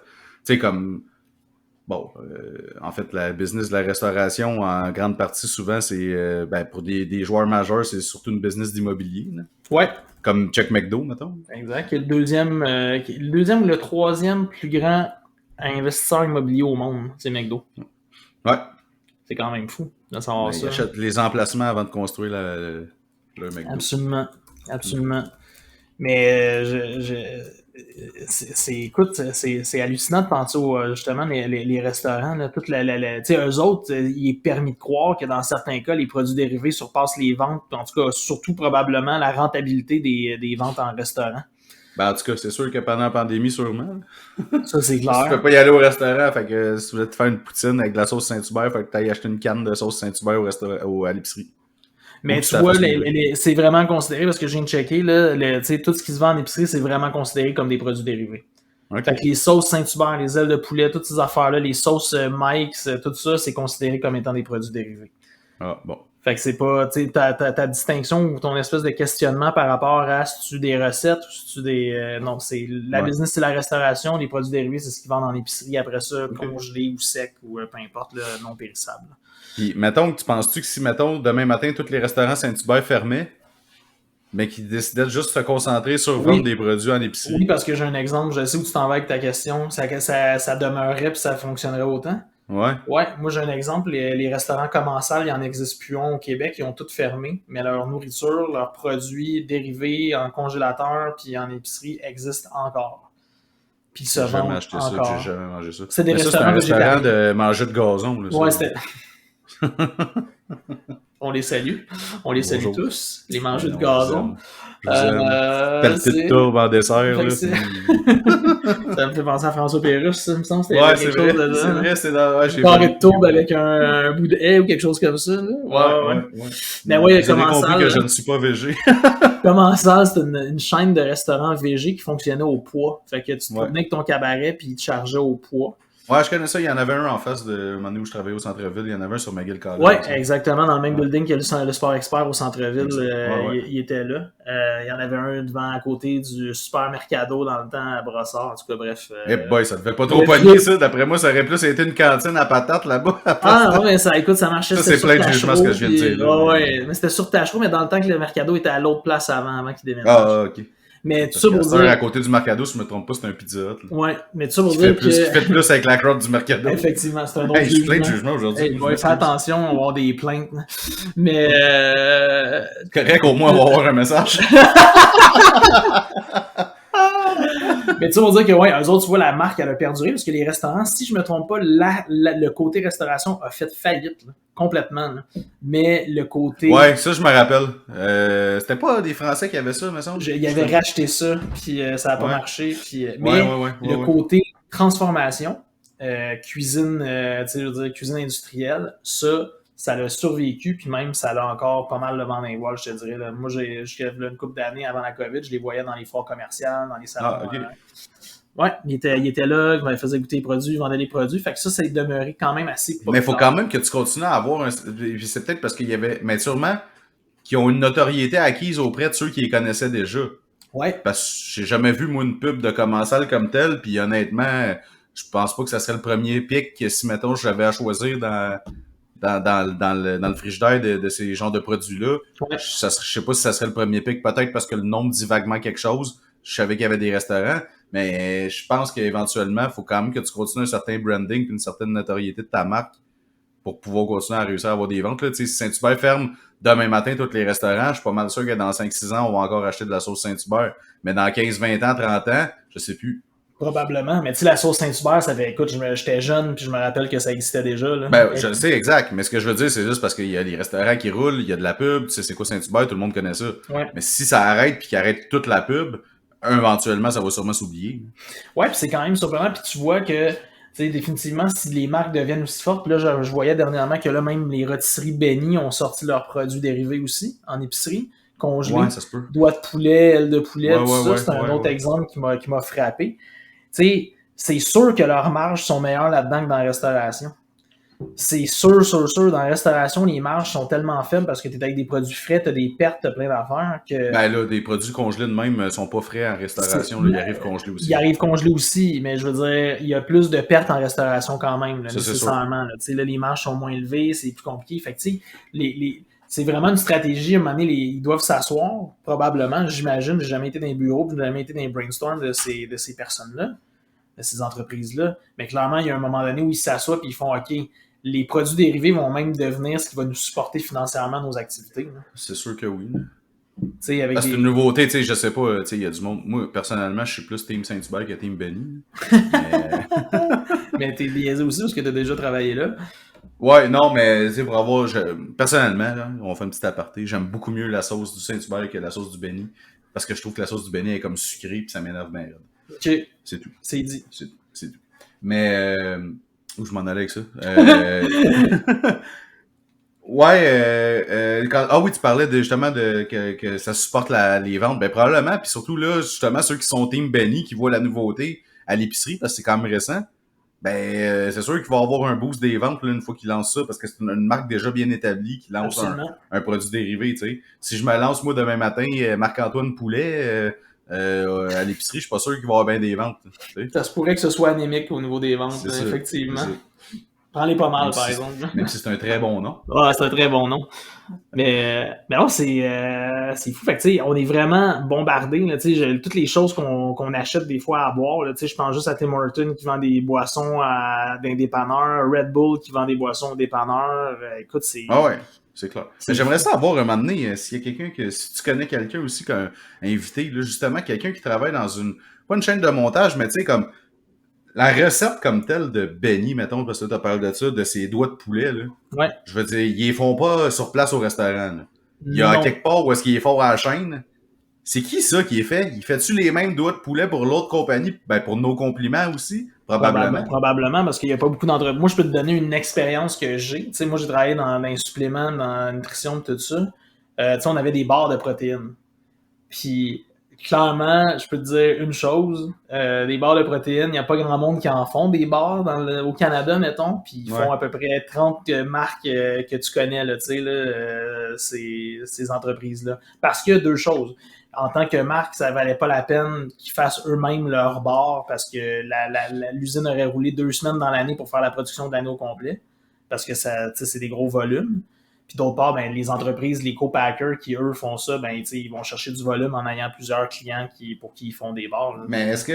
Tu sais, comme... Bon, en fait, la business de la restauration, en grande partie, souvent, c'est... pour des joueurs majeurs, c'est surtout une business d'immobilier. Là. Ouais. Comme Chuck McDo, mettons. Exact. Qui est le deuxième ou le troisième plus grand investisseur immobilier au monde, c'est McDo. Ouais. C'est quand même fou de savoir ça. Ils achètent les emplacements avant de construire leur McDo. Absolument. Mais écoute, c'est hallucinant de penser justement les restaurants, là, tu sais, eux autres, il est permis de croire que dans certains cas, les produits dérivés surpassent les ventes, en tout cas, surtout probablement la rentabilité des ventes en restaurant. Ben, en tout cas, c'est sûr que pendant la pandémie, sûrement. Ça, c'est clair. Tu peux pas y aller au restaurant, fait que si tu voulais te faire une poutine avec de la sauce Saint-Hubert, fait que tu ailles acheter une canne de sauce Saint-Hubert à l'épicerie. Mais tu vois, c'est vraiment considéré, parce que je viens de checker, là, tout ce qui se vend en épicerie, c'est vraiment considéré comme des produits dérivés. Okay. Fait que les sauces Saint-Hubert, les ailes de poulet, toutes ces affaires-là, les sauces Mike's, tout ça, c'est considéré comme étant des produits dérivés. Ah, bon. Fait que c'est pas, tu sais, ta distinction ou ton espèce de questionnement par rapport à si tu des recettes ou si tu des... non, c'est la business, c'est la restauration, les produits dérivés, c'est ce qu'ils vendent en épicerie après ça, congelé ou sec ou peu importe, là, non périssable. Puis, mettons, tu penses-tu que si, mettons, demain matin, tous les restaurants Saint-Hubert fermaient, mais qu'ils décidaient de juste se concentrer sur vendre des produits en épicerie? Oui, parce que j'ai un exemple, je sais où tu t'en vas avec ta question, ça demeurerait puis ça fonctionnerait autant. Ouais. Ouais, moi j'ai un exemple, les restaurants commensals, il en existe plus un au Québec, ils ont tous fermé, mais leur nourriture, leurs produits dérivés en congélateur puis en épicerie existent encore. puis se J'ai jamais vendent acheté ça, encore. j'ai jamais mangé ça. C'est des Mais ça, c'est un restaurants restaurant végétariens. de manger de gazon, là, Ouais, ça. c'était... On les salue. On les salue Bonjour. tous, les Ben mangeux de non, je vous gazon. aime. Je vous aime. Pelleté de C'est... tourbe en dessert, Fait que là. c'est... Ça me fait penser à François Pérusse, ça, il me semble, c'était Ouais, c'est quelque chose vrai. de C'est là. vrai, c'est dans... Ouais, Une j'ai carré de tourbe vu. avec un bout de haie ou quelque chose comme ça. Là. Ouais. Mais Vous oui, avez compris Commensal, que je ne suis pas végé. Commensal, c'est une chaîne de restaurants VG qui fonctionnait au poids. Fait que tu te Ouais. promenais avec ton cabaret puis ils te chargeaient au poids. Ouais, je connais ça. Il y en avait un en face de un moment donné où je travaillais au centre-ville. Il y en avait un sur McGill College. Ouais, exactement. Dans le même building que le Sport Expert au centre-ville, Ouais. il était là. Il y en avait un devant à côté du Super Mercado dans le temps à Brossard. En tout cas, bref. Eh boy, ça devait pas trop pogner, ça. D'après moi, ça aurait plus été une cantine à patates là-bas. Ah, ouais, mais ça, écoute, ça marchait. Ça, C'était c'est sur plein de Tachereau, jugements, ce que je viens de puis- dire, là. ouais, mais c'était sur Tachereau, mais dans le temps que le Mercado était à l'autre place avant qu'il déménage. Ah, ok. Mais tout Parce ça que pour c'est à dire. côté du Mercado, si je me trompe pas, c'est un Pizza Hut. Là. Ouais, mais tout ça pour Qui dire fait que. plus avec la crowd du Mercado. Effectivement, c'est un autre Hey, j'ai plein de jugement. jugements aujourd'hui. Hey, ouais, fais attention, on va avoir des plaintes. Mais. Correct, au moins, on va avoir un message. Mais tu sais, on va dire que, ouais, eux autres, tu vois, la marque, elle a perduré parce que les restaurants, si je me trompe pas, le côté restauration a fait faillite, là, complètement. Là. Mais le côté. Ouais, ça, je me rappelle. C'était pas des Français qui avaient ça, me semble. Il avait racheté ça, puis ça n'a pas Ouais. marché. Puis, mais le côté transformation, cuisine, tu sais, je veux dire, cuisine industrielle, ça l'a survécu, puis même ça l'a encore pas mal le vent dans les voiles, je te dirais. Là. Moi, jusqu'à une couple d'années avant la COVID, je les voyais dans les foires commerciales, dans les salons. Ah, ok. Ouais, il était là, il me faisait goûter les produits, il vendait les produits. Fait que ça est demeuré quand même assez populaire. Mais il faut quand même que tu continues à avoir un... C'est peut-être parce qu'il y avait... Mais sûrement qui ont une notoriété acquise auprès de ceux qui les connaissaient déjà. Ouais. Parce que j'ai jamais vu, moi, une pub de Commensal comme telle, puis honnêtement, je pense pas que ça serait le premier pic que si, mettons, j'avais à choisir dans le frigidaire de ces genres de produits-là. Ouais. Je sais pas si ça serait le premier pic, peut-être parce que le nom dit vaguement quelque chose. Je savais qu'il y avait des restaurants, mais je pense qu'éventuellement, il faut quand même que tu continues un certain branding et une certaine notoriété de ta marque pour pouvoir continuer à réussir à avoir des ventes. Là. Tu sais, si Saint-Hubert ferme demain matin tous les restaurants, je suis pas mal sûr que dans 5-6 ans, on va encore acheter de la sauce Saint-Hubert. Mais dans 15-20 ans, 30 ans, je sais plus. Probablement. Mais tu sais, la sauce Saint-Hubert, ça fait, écoute, j'étais jeune, puis je me rappelle que ça existait déjà. Là. Ben, je le sais, exact. Mais ce que je veux dire, c'est juste parce qu'il y a des restaurants qui roulent, il y a de la pub, tu sais, c'est quoi Saint-Hubert, tout le monde connaît ça. Ouais. Mais si ça arrête puis qu'il arrête toute la pub, éventuellement, ça va sûrement s'oublier. Ouais, puis c'est quand même surprenant, puis tu vois que, tu sais, définitivement, si les marques deviennent aussi fortes, puis là, je voyais dernièrement que là, même les rôtisseries Benny ont sorti leurs produits dérivés aussi, en épicerie, congelés. Ouais, ça se peut. Doigts de poulet, ailes de poulet, Ouais, tout ça, c'est un autre exemple qui m'a frappé. Tu sais, c'est sûr que leurs marges sont meilleures là-dedans que dans la restauration. C'est sûr, dans la restauration, les marges sont tellement faibles parce que tu es avec des produits frais, tu as des pertes, tu as plein d'affaires que... Ben là, des produits congelés de même sont pas frais en restauration, là, ils arrivent congelés aussi. Ils arrivent congelés aussi, mais je veux dire, il y a plus de pertes en restauration quand même, là, ça, nécessairement. Là, là, les marges sont moins élevées, c'est plus compliqué. Fait que, tu sais, c'est vraiment une stratégie. À un moment donné, ils doivent s'asseoir, probablement, j'imagine. J'ai jamais été dans les bureaux, j'ai jamais été dans les brainstorms de ces personnes-là, de ces entreprises-là. Mais clairement, il y a un moment donné où ils s'assoient et ils font OK, les produits dérivés vont même devenir ce qui va nous supporter financièrement nos activités. Là. C'est sûr que oui. Avec parce que c'est une nouveauté, tu sais, je sais pas, tu sais, il y a du monde. Moi, personnellement, je suis plus Team Saint-Hubert que Team Benny. Mais t'es biaisé aussi parce que t'as déjà travaillé là. Ouais, non, mais tu sais, pour avoir. Personnellement, là, on fait un petit aparté. J'aime beaucoup mieux la sauce du Saint-Hubert que la sauce du Benny. Parce que je trouve que la sauce du Benny est comme sucrée puis ça m'énerve bien. Ok. C'est tout. C'est dit. C'est tout. Mais où je m'en allais avec ça? Ouais, ah oui, tu parlais justement que ça supporte les ventes. Ben probablement, puis surtout là, justement, ceux qui sont Team Benny, qui voient la nouveauté à l'épicerie, parce que c'est quand même récent, ben c'est sûr qu'il va avoir un boost des ventes là, une fois qu'ils lancent ça, parce que c'est une marque déjà bien établie qui lance un produit dérivé, tu sais. Si je me lance, moi, demain matin, Marc-Antoine Poulet, à l'épicerie, je suis pas sûr qu'il va y avoir bien des ventes. T'sais. Ça se pourrait que ce soit anémique au niveau des ventes, effectivement. Prends-les pas mal, par exemple. Même si c'est un très bon nom. Ouais, c'est un très bon nom. Mais non, c'est fou. Fait que, tu sais, on est vraiment bombardé. Là, toutes les choses qu'on achète des fois à boire. Là, je pense juste à Tim Hortons qui vend des boissons dans des dépanneurs, Red Bull qui vend des boissons aux dépanneurs. Écoute, c'est... Ah ouais, c'est clair. Mais j'aimerais ça avoir un moment donné, s'il y a quelqu'un si tu connais quelqu'un aussi qu'un invité, là, justement, quelqu'un qui travaille dans pas une chaîne de montage, mais tu sais, comme la recette comme telle de Benny, mettons, parce que tu as parlé de ça, de ses doigts de poulet, là. Ouais. Je veux dire, ils les font pas sur place au restaurant, là. Il y a Non. quelque part où est-ce qu'il est fort à la chaîne. C'est qui ça qui est fait? Il fait-tu les mêmes doigts de poulet pour l'autre compagnie? Ben, pour nos compliments aussi? Probablement. Probablement, parce qu'il n'y a pas beaucoup d'entreprises. Moi, je peux te donner une expérience que j'ai. Tu sais, moi, j'ai travaillé dans les suppléments, dans la nutrition, tout ça. Tu sais, on avait des barres de protéines. Puis, clairement, je peux te dire une chose. Des barres de protéines, il n'y a pas grand monde qui en font des barres au Canada, mettons. Puis, ils font à peu près 30 marques que tu connais, là, tu sais, là, ces entreprises-là. Parce qu'il y a deux choses. En tant que marque, ça valait pas la peine qu'ils fassent eux-mêmes leur bar parce que l'usine aurait roulé 2 semaines dans l'année pour faire la production de l'année au complet. Parce que ça, c'est des gros volumes. Puis d'autre part, ben, les entreprises, les co-packers qui, eux, font ça, ben, ils vont chercher du volume en ayant plusieurs clients pour qui ils font des bars. Là. Mais est-ce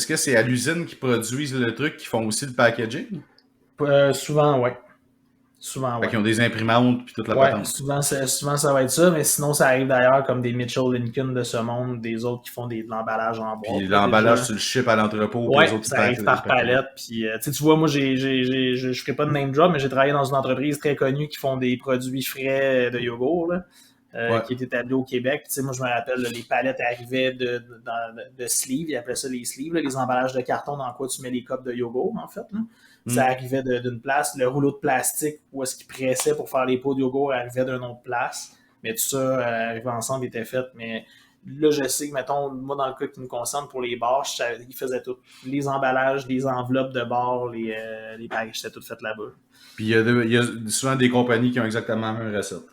que c'est à l'usine qui produisent le truc qui font aussi le packaging? Souvent, ouais. Souvent, fait qu'ils ont des imprimantes puis toute la patente. Souvent, ça va être ça, mais sinon, ça arrive d'ailleurs comme des Mitchell Lincoln de ce monde, des autres qui font de l'emballage en bois. Puis l'emballage, tu le ships à l'entrepôt. Ouais, ça arrive par palette. Puis, tu vois, moi, je ferai pas de name drop, mais j'ai travaillé dans une entreprise très connue qui font des produits frais de yogourt, là, qui est établie au Québec. Puis, moi, je me rappelle, là, les palettes arrivaient de sleeves, ils appelaient ça les sleeves, là, les emballages de carton dans quoi tu mets les copes de yogourt, en fait, là. Ça arrivait d'une place. Le rouleau de plastique où est-ce qu'il pressait pour faire les pots de yogourt arrivait d'une autre place. Mais tout ça arrivait ensemble, était fait. Mais là, je sais que, mettons, moi, dans le cas qui me concerne pour les bars, ils faisaient tout. Les emballages, les enveloppes de bars, les packages, c'était tout fait là-bas. Puis il y a souvent des compagnies qui ont exactement la même recette.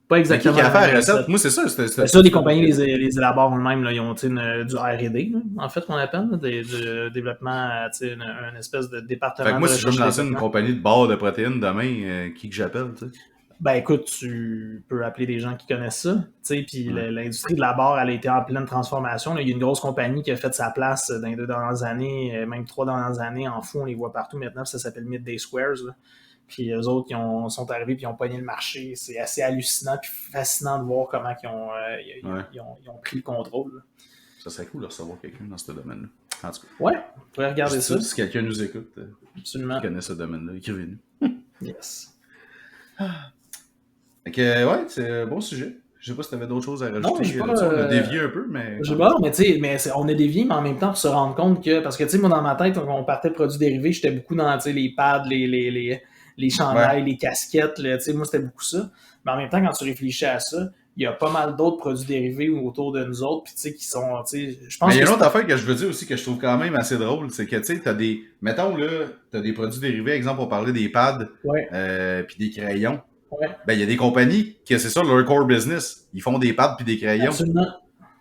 Pas exactement. Qui a fait la recette? Moi, c'est ça. Ça, les compagnies les élaborent eux-mêmes. Ils ont du R&D, là, en fait, qu'on appelle, là, du développement, une espèce de département. Fait que moi, si je veux me lancer une compagnie de barres de protéines demain, qui que j'appelle, tu sais? Ben écoute, tu peux appeler des gens qui connaissent ça. Puis l'industrie de la barre, elle a été en pleine transformation. Là. Il y a une grosse compagnie qui a fait sa place dans les 2 dernières années, même 3 dernières années. En fou, on les voit partout maintenant. Ça s'appelle Midday Squares. Là. Puis eux autres, sont arrivés et ils ont pogné le marché. C'est assez hallucinant et fascinant de voir comment ils ont pris le contrôle. Là. Ça serait cool de recevoir quelqu'un dans ce domaine-là. En tout cas. Ouais, on pourrait regarder ça. Si quelqu'un nous écoute, absolument, qui connaît ce domaine-là, écrivez-nous. Yes. Fait que, ouais, c'est un bon sujet. Je sais pas si tu avais d'autres choses à rajouter. Non, on a dévié un peu, mais. Je sais pas, mais tu sais, on a dévié, mais en même temps, pour se rendre compte que. Parce que, tu sais, moi, dans ma tête, quand on partait de produits dérivés, j'étais beaucoup dans, tu sais, les pads, les chandails, les casquettes, tu sais, moi, c'était beaucoup ça. Mais en même temps, quand tu réfléchis à ça, il y a pas mal d'autres produits dérivés autour de nous autres, puis tu sais, qui sont, tu sais, je pense. Mais il y a une autre affaire que je veux dire aussi que je trouve quand même assez drôle, c'est que, tu sais, t'as des. Mettons, là, t'as des produits dérivés, exemple, on parlait des pads, puis des crayons. Ouais. Ben, il y a des compagnies que c'est ça leur core business. Ils font des pads puis des crayons. Absolument.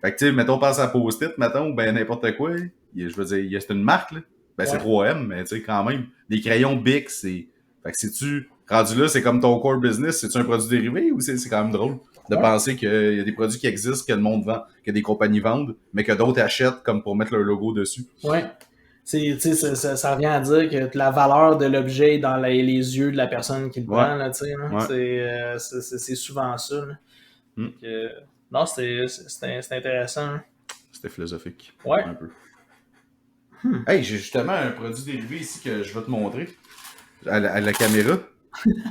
Fait que, tu sais, mettons, pense à Post-it, mettons, ben, n'importe quoi. Je veux dire, c'est une marque, là. Ben, c'est 3M, mais tu sais, quand même. Des crayons Bic, c'est. Fait que si tu. Rendu là, c'est comme ton core business, c'est-tu un produit dérivé ou c'est quand même drôle de penser qu'il y a des produits qui existent, que le monde vend, que des compagnies vendent, mais que d'autres achètent comme pour mettre leur logo dessus. Ouais. Ça revient à dire que la valeur de l'objet est dans les yeux de la personne qui le prend, là, tu sais. Ouais. C'est souvent ça. Non, c'est intéressant. Hein. C'était philosophique. Ouais. Un peu. Hey, j'ai justement un produit dérivé ici que je vais te montrer à la caméra.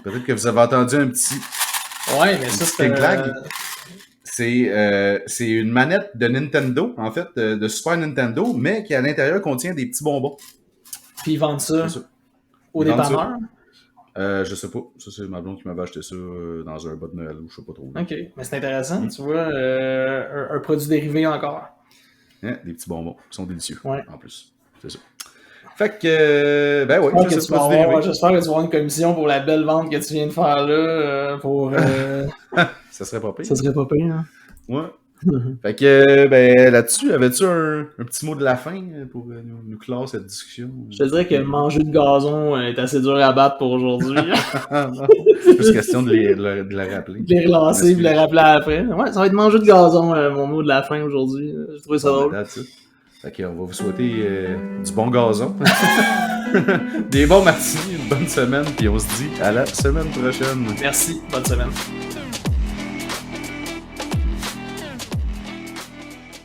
Peut-être que vous avez entendu un petit. Ouais, mais ça, c'est une manette de Nintendo, en fait, de Super Nintendo, mais qui à l'intérieur contient des petits bonbons. Puis ils vendent ça au dépanneur? Je sais pas. Ça, c'est ma blonde qui m'avait acheté ça dans un bas de Noël, ou je sais pas trop. Ok, mais c'est intéressant, tu vois, un produit dérivé encore. Hein, des petits bonbons, qui sont délicieux, en plus. C'est ça. Fait que, ben oui, j'espère que tu vas avoir une commission pour la belle vente que tu viens de faire là, pour... Ça serait pas pire. Ça serait pas pire, hein? Ouais. Fait que, ben là-dessus, avais-tu un petit mot de la fin pour nous clore cette discussion? Je te dirais que manger de gazon est assez dur à battre pour aujourd'hui. C'est juste question de les rappeler. De les relancer et de les rappeler après. Ouais, ça va être manger de gazon, mon mot de la fin aujourd'hui. J'ai trouvé ça drôle. Fait qu'on va vous souhaiter du bon gazon, des bons matinées, une bonne semaine, puis on se dit à la semaine prochaine. Merci, bonne semaine.